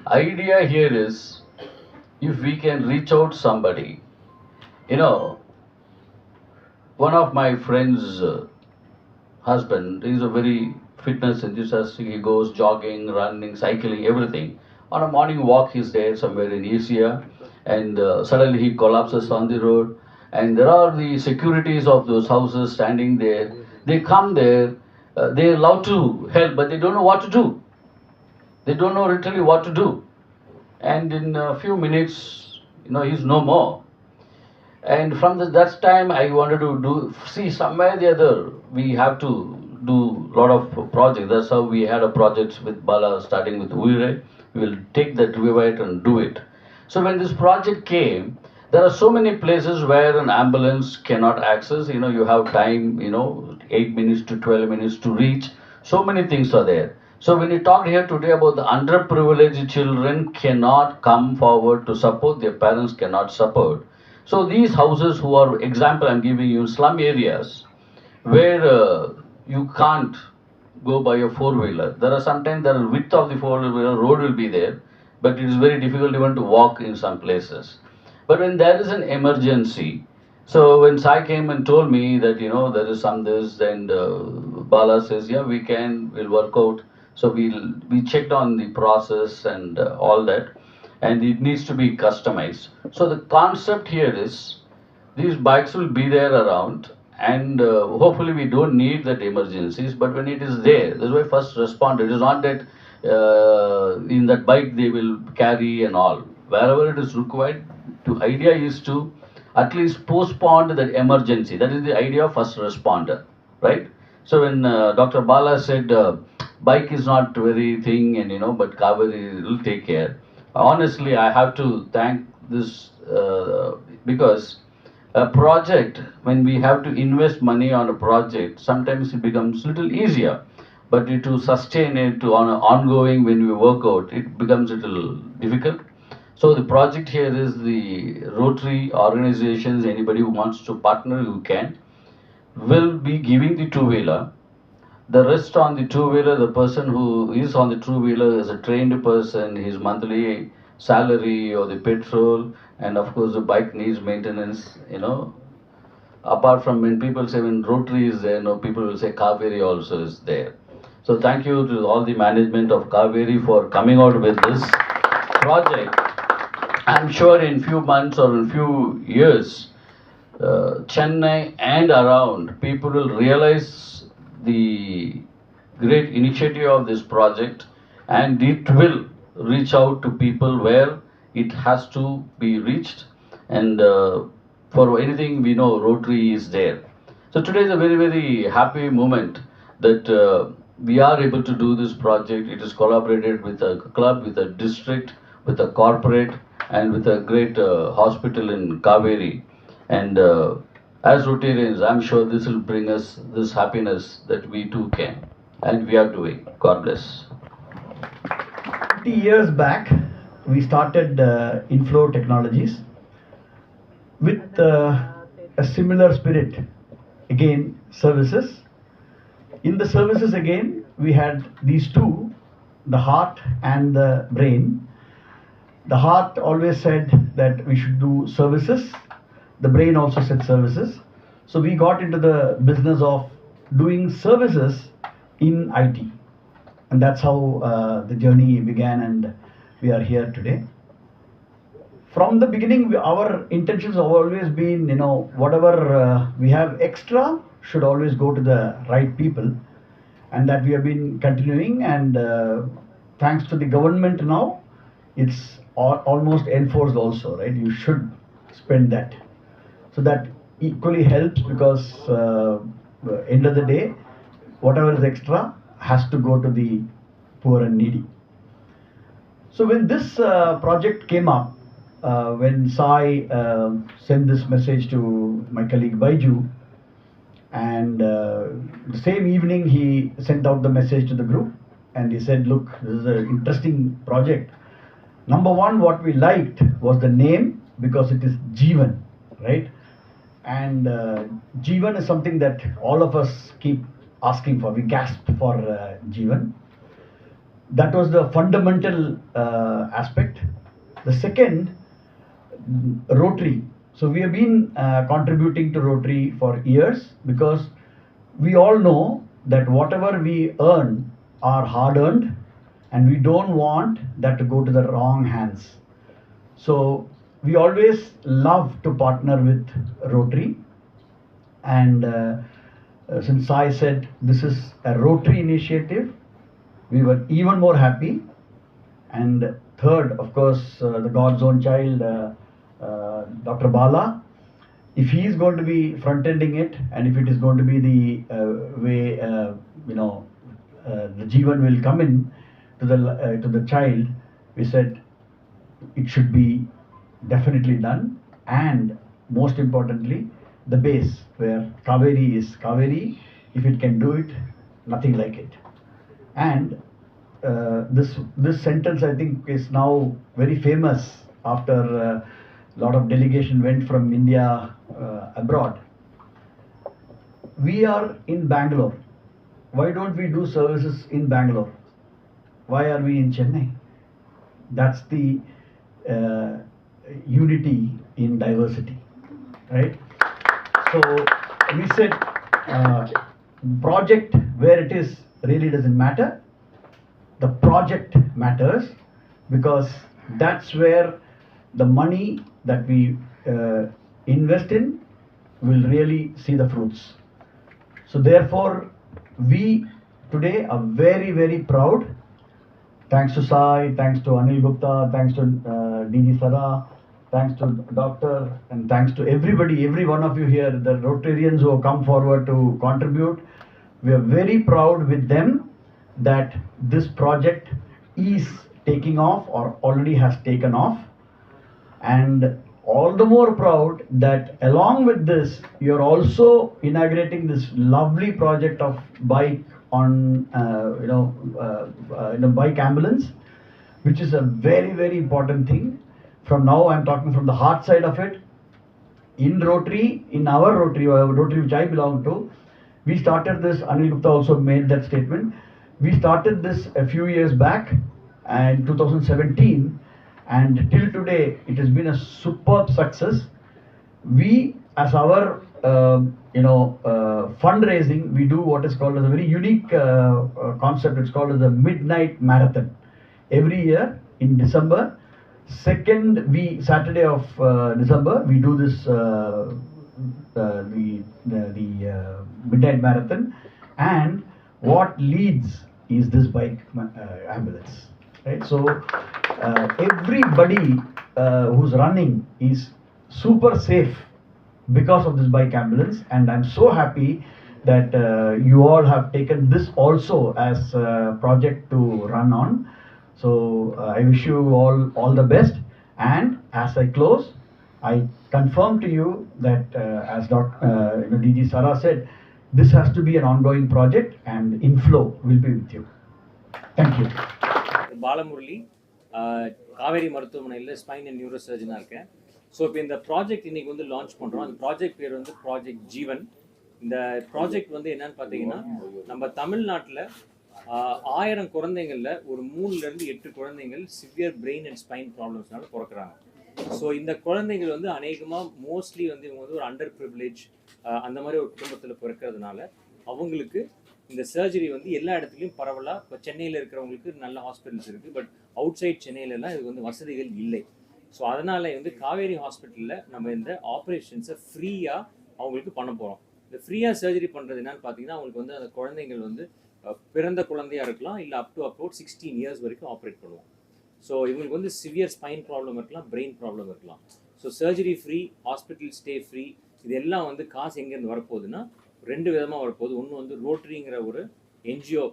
Idea here is, if we can reach out somebody, you know, one of my friends' husband is a very fitness enthusiast. He goes jogging, running, cycling, everything. On a morning walk, he's there somewhere in Asia, and suddenly he collapses on the road. And there are the securities of those houses standing there. They come there, they love to help, but they don't know what to do. They don't know literally what to do. And in a few minutes, he's no more. And from that time, I wanted to see somewhere the other, we have to do a lot of projects. That's how we had a project with Bala, starting with Uire. We will take that revive and do it. So when this project came, there are so many places where an ambulance cannot access. You have time, 8 minutes to 12 minutes to reach. So many things are there. So when we talked here today about the underprivileged children cannot come forward to support, their parents cannot support. So these houses who are, example I'm giving you, slum areas, where you can't go by a four-wheeler. There are sometimes the width of the four-wheeler road will be there, but it is very difficult even to walk in some places. But when there is an emergency, so when Sai came and told me that, there is some this, and Bala says, yeah, we'll work out. So we checked on the process and all that, and it needs to be customized. So the concept here is, these bikes will be there around, and hopefully we don't need that emergencies, but when it is there, that's why first responder. It is not that in that bike they will carry and all. Wherever it is required, the idea is to at least postpone that emergency. That is the idea of first responder, right? So when Dr. Bala said bike is not very thing, and but Kaveri will take care. Honestly, I have to thank this because a project, when we have to invest money on a project, sometimes it becomes little easier. But to sustain it on an ongoing, when we work out, it becomes a little difficult. So the project here is the Rotary organizations, anybody who wants to partner, who can, will be giving the two-wheeler. The rest on the two-wheeler, the person who is on the two-wheeler is a trained person, his monthly salary or the petrol, and of course the bike needs maintenance, Apart from when people say when Rotary is there, people will say Kaveri also is there. So thank you to all the management of Kaveri for coming out with this project. I'm sure in few months or in few years, Chennai and around, people will realize the great initiative of this project, and it will reach out to people where it has to be reached. And for anything we know, Rotary is there. So today is a very, very happy moment that we are able to do this project. It is collaborated with a club, with a district, with a corporate, and with a great hospital in Kaveri. And as Rotarians, I'm sure this will bring us this happiness that we too can. And we are doing. God bless. 50 years back, we started Inflow Technologies with a similar spirit. Again, services. In the services again, we had these two, the heart and the brain. The heart always said that we should do services. The brain also said services. So we got into the business of doing services in IT. And that's how the journey began, and we are here today. From the beginning, our intentions have always been, whatever we have extra should always go to the right people. And that we have been continuing, and thanks to the government now, it's almost enforced also, right? You should spend that. So that equally helps, because end of the day, whatever is extra has to go to the poor and needy. So when this project came up, when Sai sent this message to my colleague Baiju, and the same evening he sent out the message to the group, and he said, look, this is an interesting project. Number one, what we liked was the name, because it is Jeevan, right? And Jeevan is something that all of us keep asking for. We gasp for Jeevan. That was the fundamental aspect. The second, Rotary. So we have been contributing to Rotary for years, because we all know that whatever we earn are hard earned, and we don't want that to go to the wrong hands. So we always love to partner with Rotary, and since I said this is a Rotary initiative, we were even more happy. And third, of course, the God's own child, Dr. Bala, if he is going to be front-ending it, and if it is going to be the way, the Jeevan will come in to the child, we said it should be definitely done. And most importantly, the base where Kaveri is Kaveri, if it can do it, nothing like it. And this sentence, I think, is now very famous after a lot of delegation went from India abroad. We are in Bangalore. Why don't we do services in Bangalore? Why are we in Chennai? That's the unity in diversity, right? So we said project where it is really doesn't matter. The project matters, because that's where the money that we invest in will really see the fruits. So therefore, we today are very, very proud. Thanks to Sai, thanks to Anil Gupta, thanks to DG Sara, thanks to Doctor, and thanks to everybody, every one of you here, the Rotarians who have come forward to contribute. We are very proud with them that this project is taking off or already has taken off, and all the more proud that along with this you are also inaugurating this lovely project of bike on bike ambulance, which is a very, very important thing. From now I'm talking from the heart side of it. In Rotary, in our Rotary which I belong to, we started this. Anil Gupta also made that statement. We started this a few years back, in 2017, and till today it has been a superb success. We, as our fundraising, we do what is called as a very unique concept. It's called as a midnight marathon. Every year in December, second Saturday of December, we do this the midnight marathon, and what leads is this bike ambulance, right? So everybody who's running is super safe because of this bike ambulance, and I'm so happy that you all have taken this also as a project to run on. So I wish you all the best. And as I close, I confirm to you that as DG Sara said, this has to be an ongoing project, and inflow will be with you. Thank you. Balamurali Kaveri மருத்துவமனையில் spine and neuro சர்ஜனாக இருக்கேன். So இப்போ இந்த project இன்னைக்கு வந்து launch பண்ணுறோம். அந்த project பேர் வந்து ப்ராஜெக்ட் ஜீவன். இந்த ப்ராஜெக்ட் வந்து என்னன்னு பார்த்தீங்கன்னா, நம்ம தமிழ்நாட்டில் 1000 குழந்தைங்களில் ஒரு 3லேருந்து 8 குழந்தைங்கள் சிவியர் பிரெயின் அண்ட் ஸ்பைன் ப்ராப்ளம்ஸ்னால பிறக்கிறாங்க. ஸோ இந்த குழந்தைகள் வந்து அநேகமாக மோஸ்ட்லி வந்து இவங்க வந்து ஒரு அண்டர் ப்ரிவிலேஜ் அந்த மாதிரி ஒரு குடும்பத்தில் பிறக்கிறதுனால அவங்களுக்கு இந்த சர்ஜரி வந்து எல்லா இடத்துலையும் பரவலாக இப்போ சென்னையில் இருக்கிறவங்களுக்கு நல்ல ஹாஸ்பிட்டல்ஸ் இருக்குது, பட் அவுட் சைட் சென்னையிலலாம் இதுக்கு வந்து வசதிகள் இல்லை. ஸோ அதனால் வந்து காவேரி ஹாஸ்பிட்டலில் நம்ம இந்த ஆப்ரேஷன்ஸை ஃப்ரீயாக அவங்களுக்கு பண்ண போகிறோம். இந்த ஃப்ரீயாக சர்ஜரி பண்ணுறது என்னன்னு பார்த்தீங்கன்னா, அவங்களுக்கு வந்து அந்த குழந்தைங்கள் வந்து பிறந்த குழந்தையாக இருக்கலாம், இல்லை அப்டவுட் 16 இயர்ஸ் வரைக்கும் ஆப்ரேட் பண்ணுவோம். ஸோ இவங்களுக்கு வந்து சிவியர் ஸ்பைன் ப்ராப்ளம் இருக்கலாம், பிரெயின் ப்ராப்ளம் இருக்கலாம். So surgery free, hospital stay free. இதெல்லாம் வந்து காசு எங்கேருந்து வரப்போகுதுன்னா 2 விதமாக வரப்போகுது. ஒன்று வந்து ரோட்டரிங்கிற ஒரு என்ஜிஓ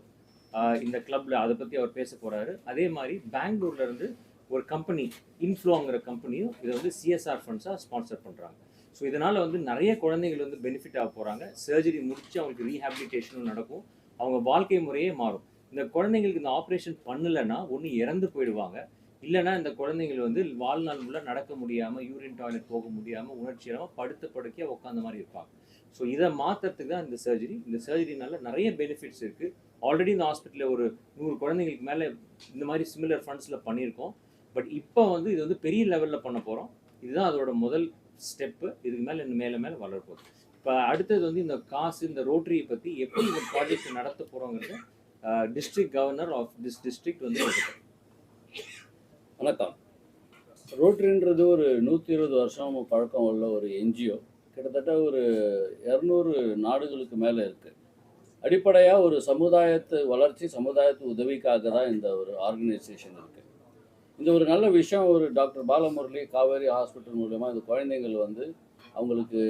இந்த கிளப்பில் அதை பற்றி அவர் பேச போகிறாரு. அதே மாதிரி பெங்களூர்லேருந்து ஒரு கம்பெனி இன்ஃப்ளோங்கிற கம்பெனியும் இதை வந்து சிஎஸ்ஆர் ஃபண்ட்ஸாக ஸ்பான்சர் பண்ணுறாங்க. ஸோ இதனால் வந்து நிறைய குழந்தைகள் வந்து பெனிஃபிட் ஆக போகிறாங்க. சர்ஜரி முடித்து அவங்களுக்கு ரீஹாபிலிட்டேஷனும் நடக்கும், அவங்க வாழ்க்கை முறையே மாறும். இந்த குழந்தைங்களுக்கு இந்த ஆப்ரேஷன் பண்ணலைன்னா ஒன்று இறந்து போயிடுவாங்க, இல்லைனா இந்த குழந்தைங்கள் வந்து வாழ்நாள் ஃபுல்லாக நடக்க முடியாமல், யூரின் டாய்லெட் போக முடியாமல், உணர்ச்சி இல்லாமல் படுத்த படுக்கையாக உட்காந்த மாதிரி இருப்பாங்க. ஸோ இதை மாற்றுறதுக்கு தான் இந்த சர்ஜரி. இந்த சர்ஜரினால நிறைய பெனிஃபிட்ஸ் இருக்குது. ஆல்ரெடி இந்த ஹாஸ்பிட்டலில் ஒரு 100 குழந்தைங்களுக்கு மேலே இந்த மாதிரி சிமிலர் ஃபண்ட்ஸில் பண்ணியிருக்கோம். பட் இப்போ வந்து இது வந்து பெரிய லெவலில் பண்ண போகிறோம். இதுதான் அதோட முதல் ஸ்டெப்பு. இதுக்கு மேலே இன்னும் மேலே வளரப்போகுது. இப்போ அடுத்தது வந்து இந்த காசு, இந்த ரோட்டரியை பற்றி எப்படி இந்த ப்ராஜெக்ட் நடத்த போகிறோங்கிறது district governor of this district வந்து வணக்கம். ரோட்டரின்றது ஒரு 120 வருஷம் பழக்கம் உள்ள ஒரு என்ஜிஓ. கிட்டத்தட்ட ஒரு 200 நாடுகளுக்கு மேலே இருக்குது. அடிப்படையாக ஒரு சமுதாயத்து வளர்ச்சி, சமுதாயத்து உதவிக்காக தான் இந்த ஒரு ஆர்கனைசேஷன் இருக்குது. இந்த ஒரு நல்ல விஷயம் ஒரு டாக்டர் பாலமுரளி காவேரி ஹாஸ்பிட்டல் மூலமாக இந்த குழந்தைங்கள் வந்து அவங்களுக்கு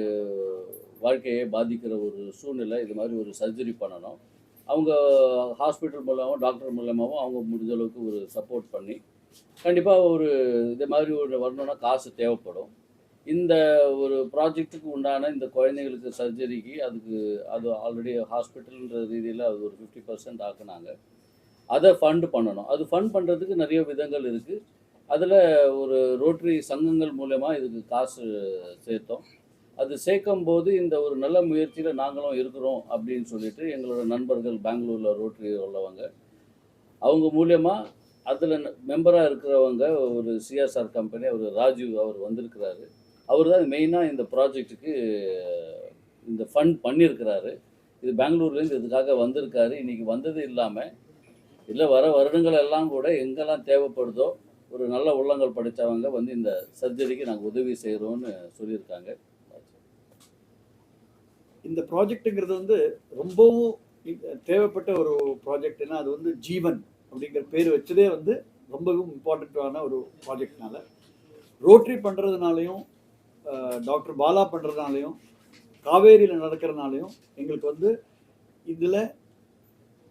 வாழ்க்கையை பாதிக்கிற ஒரு சூழ்நிலை, இது மாதிரி ஒரு சர்ஜரி பண்ணணும். அவங்க ஹாஸ்பிட்டல் மூலமாகவும் டாக்டர் மூலமாகவும் அவங்க முடிஞ்ச அளவுக்கு ஒரு சப்போர்ட் பண்ணி கண்டிப்பாக ஒரு இது மாதிரி ஒரு வரணும்னா காசு தேவைப்படும். இந்த ஒரு ப்ராஜெக்ட்டுக்கு உண்டான இந்த குழந்தைங்களுக்கு சர்ஜரிக்கு அது ஆல்ரெடி ஹாஸ்பிட்டல்ன்ற ரீதியில் அது ஒரு 50% ஆக்குனாங்க. அதை ஃபண்ட் பண்ணணும். அது ஃபண்ட் பண்ணுறதுக்கு நிறைய விதங்கள் இருக்குது. அதில் ஒரு ரோட்டரி சங்கங்கள் மூலமா இதுக்கு காசு சேர்த்தோம். அது சேர்க்கும்போது இந்த ஒரு நல்ல முயற்சியில் நாங்களும் இருக்கிறோம் அப்படின்னு சொல்லிட்டு எங்களோட நண்பர்கள் பெங்களூரில் ரோட்டரி உள்ளவங்க அவங்க மூலியமாக அதில் மெம்பராக இருக்கிறவங்க ஒரு சிஎஸ்ஆர் கம்பெனி அவர் ராஜீவ் அவர் வந்திருக்கிறாரு. அவர் தான் மெயினாக இந்த ப்ராஜெக்ட்டுக்கு இந்த ஃபண்ட் பண்ணியிருக்கிறாரு. இது பெங்களூர்லேருந்து இதுக்காக வந்திருக்காரு. இன்றைக்கி வந்தது இல்லாமல் இல்லை வர வருடங்கள் எல்லாம் கூட எங்கெல்லாம் தேவைப்படுதோ ஒரு நல்ல உள்ளங்கள் படித்தவங்க வந்து இந்த சர்ஜரிக்கு நாங்கள் உதவி செய்கிறோன்னு சொல்லியிருக்காங்க. இந்த ப்ராஜெக்ட்டுங்கிறது வந்து ரொம்பவும் தேவைப்பட்ட ஒரு ப்ராஜெக்ட்னா அது வந்து ஜீவன் அப்படிங்கிற பேர் வச்சதே வந்து ரொம்பவும் இம்பார்ட்டண்ட்டான ஒரு ப்ராஜெக்ட்னால ரோட்டரி பண்ணுறதுனாலையும் டாக்டர் பாலா பண்ணுறதுனாலையும் காவேரியில் நடக்கிறதுனாலையும் எங்களுக்கு வந்து இதில்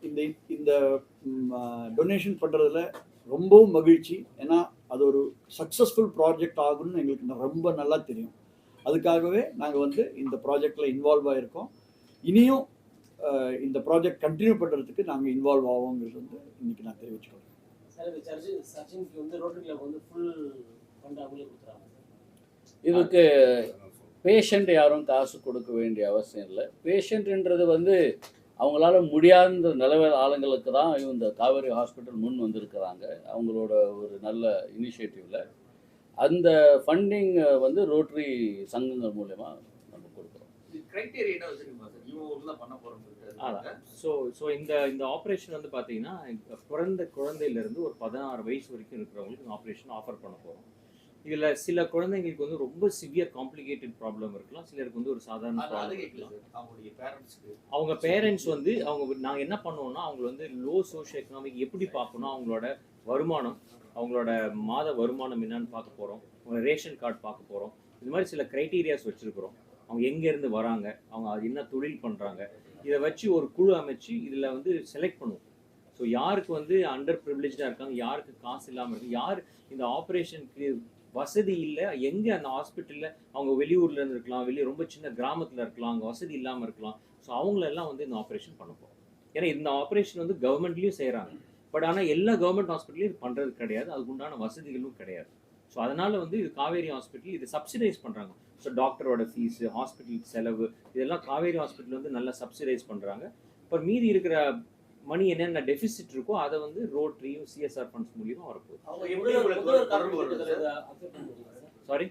இந்த இந்த டொனேஷன் பண்ணுறதுல ரொம்பவும் மகிழ்ச்சி. ஏன்னா அது ஒரு சக்ஸஸ்ஃபுல் ப்ராஜெக்ட் ஆகும்னு எங்களுக்கு ரொம்ப நல்லா தெரியும். அதுக்காகவே நாங்கள் வந்து இந்த ப்ராஜெக்டில் இன்வால்வ் ஆகிருக்கோம். இனியும் இந்த ப்ராஜெக்ட் கண்டினியூ பண்ணுறதுக்கு நாங்கள் இன்வால்வ் ஆவோங்கிறது வந்து இன்றைக்கி நான் தெரிவிச்சுக்கிறேன். இதுக்கு பேஷண்ட் யாரும் காசு கொடுக்க வேண்டிய அவசியம் இல்லை. பேஷண்ட்ன்றது வந்து அவங்களால முடியாத நிலவேல் ஆளுங்களுக்கு தான் இந்த காவேரி ஹாஸ்பிட்டல் முன் வந்திருக்கிறாங்க. அவங்களோட ஒரு நல்ல இனிஷியேட்டிவில் அந்த ஃபண்டிங் வந்து ரோட்டரி சங்கங்கள் மூலமா நம்ம கொடுக்குறோம். ஸோ இந்த ஆப்ரேஷன் வந்து பார்த்தீங்கன்னா பிறந்த குழந்தையிலேருந்து ஒரு 16 வயசு வரைக்கும் இருக்கிறவங்களுக்கு இந்த ஆப்ரேஷன் ஆஃபர் பண்ண போகிறோம். இதில் சில குழந்தைங்களுக்கு வந்து ரொம்ப சிவியர் காம்ப்ளிகேட்டட் ப்ராப்ளம் இருக்கலாம், சிலருக்கு வந்து ஒரு சாதாரண ப்ராப்ளம் இருக்கலாம். அவங்க பேரண்ட்ஸ் வந்து நாங்கள் என்ன பண்ணுவோம்னா அவங்களை வந்து லோ சோஷியோ எக்கனாமிக் எப்படி பார்க்கணும், அவங்களோட வருமானம், அவங்களோட மாத வருமானம் என்னன்னு பார்க்க போகிறோம், அவங்க ரேஷன் கார்டு பார்க்க போகிறோம். இது மாதிரி சில க்ரைட்டீரியாஸ் வச்சுருக்குறோம். அவங்க எங்கேருந்து வராங்க, அவங்க அது என்ன தொழில் பண்ணுறாங்க, இதை வச்சு ஒரு குழு அமைச்சு இதில் வந்து செலக்ட் பண்ணுவோம். ஸோ யாருக்கு வந்து அண்டர் ப்ரிவிலேஜாக இருக்காங்க, யாருக்கு காசு இல்லாமல் இருக்குது, யார் இந்த ஆப்ரேஷனுக்கு வசதி இல்லை, எங்கே அந்த ஹாஸ்பிட்டலில் அவங்க வெளியூர்லேருந்து இருக்கலாம், ரொம்ப சின்ன கிராமத்தில் இருக்கலாம், அங்கே வசதி இல்லாமல் இருக்கலாம். ஸோ அவங்களெல்லாம் வந்து இந்த ஆப்ரேஷன் பண்ண போகிறோம். ஏன்னா இந்த ஆப்ரேஷன் வந்து கவர்மெண்ட்லேயும் செய்கிறாங்க. பட் ஆனால் எல்லா கவர்மெண்ட் ஹாஸ்பிட்டலையும் இது பண்ணுறது கிடையாது, அதுக்கு உண்டான வசதிகளும் கிடையாது. ஸோ அதனால் வந்து இது காவேரி ஹாஸ்பிட்டல் இது சப்சிடைஸ் பண்ணுறாங்க. ஸோ டாக்டரோட ஃபீஸு, ஹாஸ்பிட்டல் செலவு இதெல்லாம் காவேரி ஹாஸ்பிட்டல் வந்து நல்லா சப்சிடைஸ் பண்ணுறாங்க. இப்போ மீதி இருக்கிற மணி என்னென்ன டெபிசிட் இருக்கோ அதை வந்து ரோட்டரியும் சிஎஸ்ஆர் ஃபண்ட்ஸ் மூலியமாக வரப்போகுது. சாரி,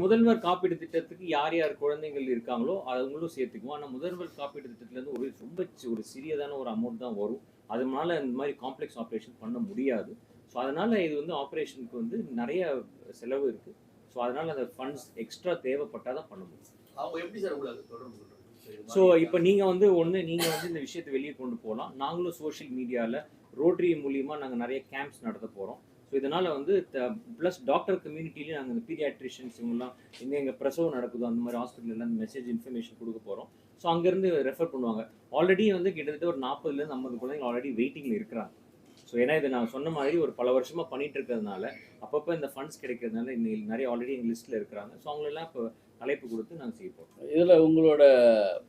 முதல்வர் காப்பீடு திட்டத்துக்கு யார் யார் குழந்தைகள் இருக்காங்களோ அவங்களும் சேர்த்துக்குவோம். ஆனால் முதல்வர் காப்பீடு திட்டத்துலேருந்து ரொம்ப ஒரு சிறியதான ஒரு அமௌண்ட் தான் வரும். அதனால இந்த மாதிரி காம்ப்ளெக்ஸ் ஆப்ரேஷன் பண்ண முடியாது. ஸோ அதனால் இது வந்து ஆப்ரேஷனுக்கு வந்து நிறைய செலவு இருக்குது. ஸோ அதனால் அந்த ஃபண்ட்ஸ் எக்ஸ்ட்ரா தேவைப்பட்டால் தான் பண்ண முடியும். அவங்க எப்படி சார் தொடர்பு? ஸோ இப்போ நீங்கள் வந்து இந்த விஷயத்தை வெளியே கொண்டு போகலாம். நாங்களும் சோஷியல் மீடியாவில் ரோட்டரி மூலியமாக நாங்கள் நிறைய கேம்ப்ஸ் நடத்த போகிறோம். ஸோ இதனால் வந்து ப்ளஸ் டாக்டர் கம்யூனிட்டிலேயும் நாங்கள் இந்த பீடியாட்ரிஷியன்ஸ் இவங்கெல்லாம் எங்கள் பிரசவம் நடக்குதோ அந்த மாதிரி ஹாஸ்பிட்டலில் அந்த மெசேஜ் இன்ஃபர்மேஷன் கொடுக்க போகிறோம். ஸோ அங்கேருந்து ரெஃபர் பண்ணுவாங்க. ஆல்ரெடி வந்து கிட்டத்தட்ட ஒரு 40லேருந்து 50 குழந்தைங்க ஆல்ரெடி வெயிட்டிங்கில் இருக்கிறாங்க. ஸோ ஏன்னா இதை நான் சொன்ன மாதிரி ஒரு பல வருஷமாக பண்ணிகிட்டு இருக்கிறதுனால அப்பப்போ இந்த ஃபண்ட்ஸ் கிடைக்கிறதுனால இன்னும் நிறைய ஆல்ரெடி எங்கள் லிஸ்ட்டில் இருக்கிறாங்க. ஸோ அவங்களெல்லாம் இப்போ அழைப்பு கொடுத்து நாங்கள் செய்ய போகிறோம். இதில் உங்களோட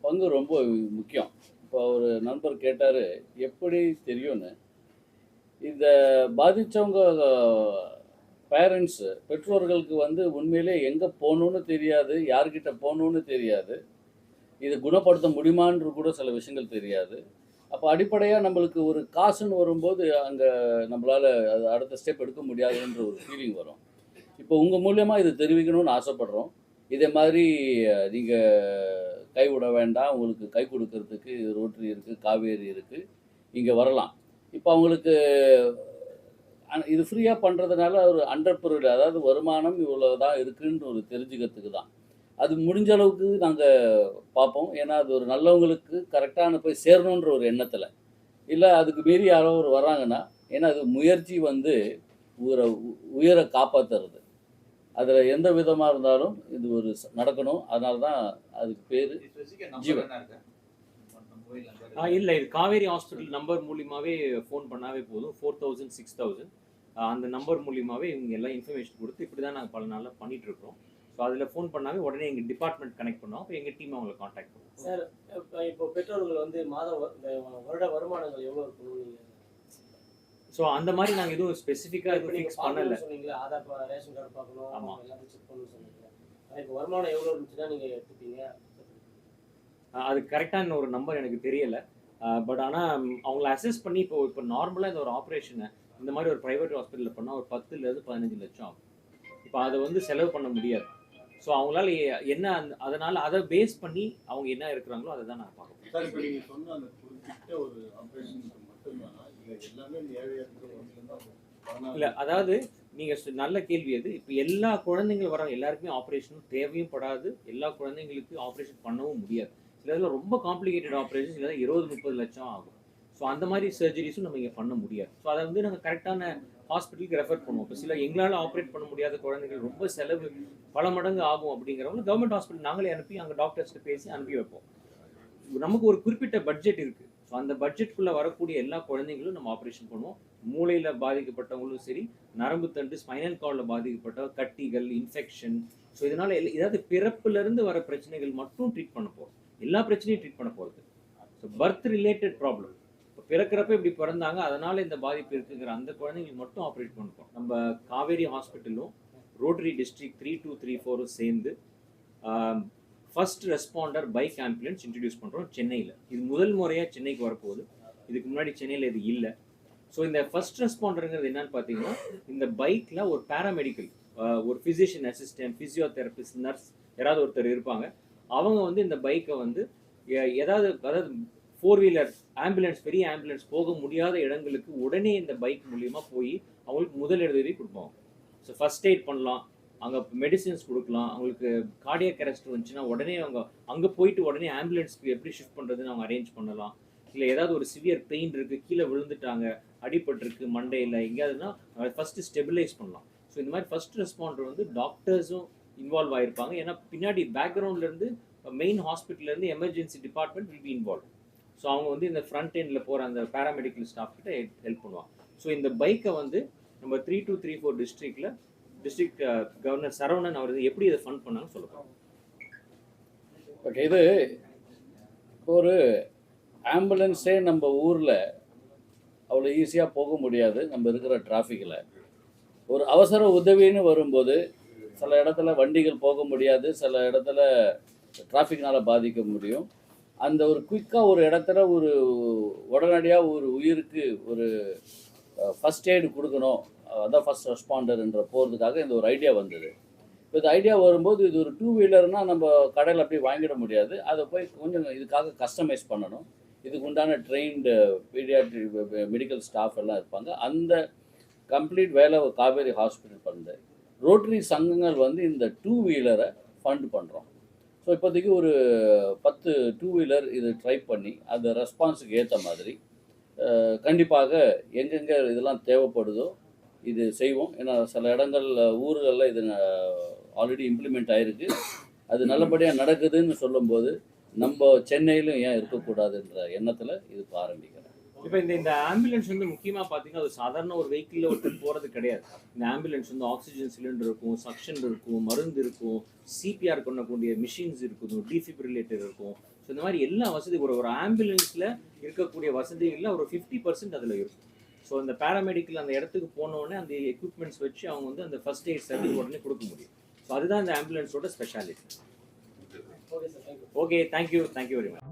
பங்கு ரொம்ப முக்கியம். இப்போ ஒரு நண்பர் கேட்டார் எப்படி தெரியும்னு. இந்த பாதித்தவங்க பேரண்ட்ஸு பெற்றோர்களுக்கு வந்து உண்மையிலே எங்கே போகணுன்னு தெரியாது, யார்கிட்ட போகணுன்னு தெரியாது, இது குணப்படுத்த முடியுமான்னு கூட சில விஷயங்கள் தெரியாது. அப்போ அடிப்படையாக நம்மளுக்கு ஒரு காசுன்னு வரும்போது அங்கே நம்மளால் அது அடுத்த ஸ்டெப் எடுக்க முடியாதுன்ற ஒரு ஃபீலிங் வரும். இப்போ உங்கள் மூலியமாக இது தெரிவிக்கணும்னு ஆசைப்பட்றோம். இதே மாதிரி நீங்கள் கைவிட வேண்டாம், உங்களுக்கு கை கொடுக்கறதுக்கு ரோட்டரி இருக்குது, காவேரி இருக்குது, இங்கே வரலாம். இப்போ அவங்களுக்கு இது ஃப்ரீயாக பண்ணுறதுனால ஒரு அண்டர் ப்ரிவிலேஜ், அதாவது வருமானம் இவ்வளோ தான் இருக்குன்னு ஒரு தெரிஞ்சுக்கிறதுக்கு தான். அது முடிஞ்ச அளவுக்கு நாங்கள் பார்ப்போம். ஏன்னா அது ஒரு நல்லவங்களுக்கு கரெக்டான போய் சேரணுன்ற ஒரு எண்ணத்தில். இல்லை அதுக்கு மீறி யாரோ ஒரு வராங்கன்னா, ஏன்னா அது முயற்சி வந்து உயிரை காப்பாற்றுறது. அதில் எந்த விதமாக இருந்தாலும் இது ஒரு நடக்கணும். அதனால தான் அதுக்கு பேர் ஜீவன். இல்லை, இது காவேரி ஹாஸ்பிட்டல் நம்பர் மூலியமாகவே ஃபோன் பண்ணாவே போதும். 4000 6000 அந்த நம்பர் மூலியமாகவே இவங்க எல்லாம் இன்ஃபர்மேஷன் கொடுத்து இப்படி தான் நாங்கள் பல நாளில் பண்ணிகிட்ருக்கோம். ஸோ அதில் ஃபோன் பண்ணாவே உடனே எங்கள் டிபார்ட்மெண்ட் கனெக்ட் பண்ணுவோம். அப்போ எங்கள் டீம் அவங்களை காண்டாக்ட் பண்ணுவோம். சார், இப்போ பெற்றோர்கள் வந்து வருட வருமானங்கள் எவ்வளோ இருக்கணும் நீங்கள்? ஸோ அந்த மாதிரி நாங்கள் எதுவும் ஸ்பெசிஃபிக்காக எதுவும் ஃபிக்ஸ் பண்ணலை. சொன்னீங்களா, ஆதார் ரேஷன் கார்டு பார்க்கணும், ஆமாம், எல்லாத்தையும் செக் பண்ணணும்னு சொன்னீங்க. இப்போ வருமானம் எவ்வளோ இருந்துச்சுன்னா நீங்கள் எடுத்துப்பீங்க? அது கரெக்டான ஒரு நம்பர் எனக்கு தெரியலை. பட் ஆனால் அவங்கள அசஸ் பண்ணி இப்போ நார்மலாக இந்த ஒரு ஆப்ரேஷனை இந்த மாதிரி ஒரு ப்ரைவேட் ஹாஸ்பிட்டலில் பண்ணால் ஒரு 10 to 15 லட்சம் ஆகும். இப்போ அதை வந்து செலவு பண்ண முடியாது. ஸோ அவங்களால என்ன அதனால் அதை பேஸ் பண்ணி அவங்க என்ன இருக்கிறாங்களோ அதை தான் நான் பார்க்கணும். சார், இப்போ நீங்கள் சொன்ன அந்த குறிப்பிட்ட ஒரு ஆப்ரேஷனுக்கு மட்டும்தானா இல்லை எல்லாமே இந்த ஏரியா இல்லை, அதாவது நீங்கள் நல்ல கேள்வி அது. இப்போ எல்லா குழந்தைங்களும் வர எல்லாருக்குமே ஆப்ரேஷனும் தேவையும் படாது. எல்லா குழந்தைங்களுக்கு ஆப்ரேஷன் பண்ணவும் முடியாது. சில இதில் ரொம்ப காம்ப்ளிகேட்டட் ஆப்ரேஷன், சில 20-30 லட்சம் ஆகும். ஸோ அந்த மாதிரி சர்ஜரிஸும் நம்ம இங்கே பண்ண முடியாது. ஸோ அதை வந்து நாங்கள் கரெக்டான ஹாஸ்பிட்டலுக்கு ரெஃபர் பண்ணுவோம். இப்போ சில எங்களால் ஆப்ரேட் பண்ண முடியாத குழந்தைகள் ரொம்ப செலவு பல மடங்கு ஆகும் அப்படிங்கிறவங்க கவர்மெண்ட் ஹாஸ்பிட்டல் நாங்களே அனுப்பி அங்கே டாக்டர்ஸ்ட்டு பேசி அனுப்பி வைப்போம். நமக்கு ஒரு குறிப்பிட்ட பட்ஜெட் இருக்குது. ஸோ அந்த பட்ஜெட்குள்ளே வரக்கூடிய எல்லா குழந்தைங்களும் நம்ம ஆப்ரேஷன் பண்ணுவோம். மூளையில் பாதிக்கப்பட்டவங்களும் சரி, நரம்பு தண்டு ஸ்பைனல் கார்டில் பாதிக்கப்பட்ட கட்டிகள், இன்ஃபெக்ஷன், ஸோ இதனால் ஏதாவது பிறப்புலேருந்து வர பிரச்சனைகள் மட்டும் ட்ரீட் பண்ண போகிறோம். எல்லா பிரச்சனையும் ட்ரீட் பண்ண போகிறது. ஸோ பர்த் ரிலேட்டட் ப்ராப்ளம், இப்போ பிறக்கிறப்ப இப்படி பிறந்தாங்க அதனால் இந்த பாதிப்பு இருக்குங்கிற அந்த குழந்தைங்களுக்கு மட்டும் ஆப்ரேட் பண்ணுறோம். நம்ம காவேரி ஹாஸ்பிட்டலும் ரோட்டரி டிஸ்ட்ரிக்ட் 3234 சேர்ந்து first responder bike ambulance introduce பண்ணுறோம் சென்னையில். இது முதல் முறையாக சென்னைக்கு வரப்போகுது. இதுக்கு முன்னாடி சென்னையில் இது இல்லை. ஸோ இந்த ஃபர்ஸ்ட் ரெஸ்பாண்டருங்கிறது என்னன்னு பார்த்தீங்கன்னா, இந்த பைக்கில் ஒரு பேராமெடிக்கல், ஒரு ஃபிசிஷியன் அசிஸ்டன்ட், ஃபிசியோதெரபிஸ்ட், நர்ஸ் யாராவது ஒருத்தர் இருப்பாங்க. அவங்க வந்து இந்த பைக்கை வந்து அதாவது 4 வீலர் ஆம்புலன்ஸ், பெரிய ஆம்புலன்ஸ் போக முடியாத இடங்களுக்கு உடனே இந்த பைக் மூலியமாக போய் அவங்களுக்கு முதலுதவி கொடுப்பாங்க. ஸோ ஃபர்ஸ்ட் எய்ட் பண்ணலாம், அங்கே மெடிசின்ஸ் கொடுக்கலாம். அவங்களுக்கு கார்டியாக் அரெஸ்ட் வந்துச்சுன்னா உடனே அவங்க அங்கே போயிட்டு உடனே ஆம்புலன்ஸ்க்கு எப்படி ஷிஃப்ட் பண்ணுறதுன்னு அவங்க அரேஞ்ச் பண்ணலாம். இல்லை ஏதாவது ஒரு சிவியர் பெயின் இருக்குது, கீழே விழுந்துட்டாங்க, அடிபட்டிருக்கு மண்டையில் எங்கேயாவதுன்னா ஃபஸ்ட்டு ஸ்டெபிலைஸ் பண்ணலாம். ஸோ இந்த மாதிரி ஃபர்ஸ்ட் ரெஸ்பாண்டர் வந்து டாக்டர்ஸும் இன்வால்வ் ஆகிருப்பாங்க. ஏன்னா பின்னாடி பேக்ரவுண்ட்லேருந்து மெயின் ஹாஸ்பிட்டல்லேருந்து emergency department will be involve. So அவங்க வந்து இந்த ஃப்ரண்ட் எண்டில் போகிற அந்த பேராமெடிக்கல் ஸ்டாஃப் கிட்ட ஹெல்ப் பண்ணுவாங்க. ஸோ இந்த பைக்கை வந்து நம்ம 3234 டிஸ்ட்ரிக்டில் டிஸ்ட்ரிக்ட் கவர்னர் சரவணன் அவர் எப்படி இதை ஃபண்ட் பண்ணாங்கன்னு சொல்லலாம். ஓகே, இது ஒரு ஆம்புலன்ஸே நம்ம ஊரில் அவ்வளோ ஈஸியாக போக முடியாது. நம்ம இருக்கிற டிராஃபிக்கில் ஒரு அவசர உதவின்னு வரும்போது சில இடத்துல வண்டிகள் போக முடியாது, சில இடத்துல டிராஃபிக்னால் பாதிக்க முடியும். அந்த ஒரு குயிக்காக ஒரு இடத்துல ஒரு உடனடியாக ஒரு உயிருக்கு ஒரு ஃபஸ்ட் எய்டு கொடுக்கணும், அதான் ஃபஸ்ட் ரெஸ்பாண்டர்ன்ற போகிறதுக்காக இந்த ஒரு ஐடியா வந்தது. இப்போ இந்த ஐடியா வரும்போது இது ஒரு 2 வீலர்னால் நம்ம கடையில் அப்படி வாங்கிட முடியாது. அதை போய் கொஞ்சம் இதுக்காக கஸ்டமைஸ் பண்ணணும். இதுக்கு உண்டான ட்ரெயின்டு பீடியாட்ரிக் மெடிக்கல் ஸ்டாஃப் எல்லாம் இருப்பாங்க. அந்த கம்ப்ளீட் வேலை காவேரி ஹாஸ்பிட்டல் பண்ணுது. ரோட்டரி சங்கங்கள் வந்து இந்த 2 வீலரை ஃபண்ட் பண்ணுறோம். ஸோ இப்போதைக்கு ஒரு 10 2 வீலர் இது ட்ரை பண்ணி அந்த ரெஸ்பான்ஸுக்கு ஏற்ற மாதிரி கண்டிப்பாக எங்கெங்கே இதெல்லாம் தேவைப்படுதோ இது செய்வோம். ஏன்னா சில இடங்களில் ஊர்களில் இது ஆல்ரெடி இம்ப்ளிமெண்ட் ஆகிருக்கு. அது நல்லபடியாக நடக்குதுன்னு சொல்லும்போது நம்ம சென்னையிலும் ஏன் இருக்கக்கூடாதுன்ற எண்ணத்தில் இதுக்கு ஆரம்பிக்கிறேன். இப்போ இந்த ஆம்புலன்ஸ் வந்து முக்கியமாக பார்த்தீங்கன்னா அது சாதாரண ஒரு வெஹிக்கிளில் ஒருத்தர் போகிறது கிடையாது. இந்த ஆம்புலன்ஸ் வந்து ஆக்சிஜன் சிலிண்டர் இருக்கும், சக்ஷன் இருக்கும், மருந்து இருக்கும், சிபிஆர் பண்ணக்கூடிய மிஷின்ஸ் இருக்கும், டிஃபிபிரிலேட்டர் இருக்கும். ஸோ இந்த மாதிரி எல்லா வசதி ஒரு ஆம்புலன்ஸில் இருக்கக்கூடிய வசதிகளில் ஒரு 50% அதில் இருக்கும். ஸோ இந்த பேராமெடிக்கல் அந்த இடத்துக்கு போனோடனே அந்த எக்யூப்மெண்ட்ஸ் வச்சு அவங்க வந்து அந்த ஃபர்ஸ்ட் எய்ட் சர்வீஸ் உடனே கொடுக்க முடியும். ஸோ அதுதான் இந்த ஆம்புலன்ஸோட speciality. Okay, thank you very much.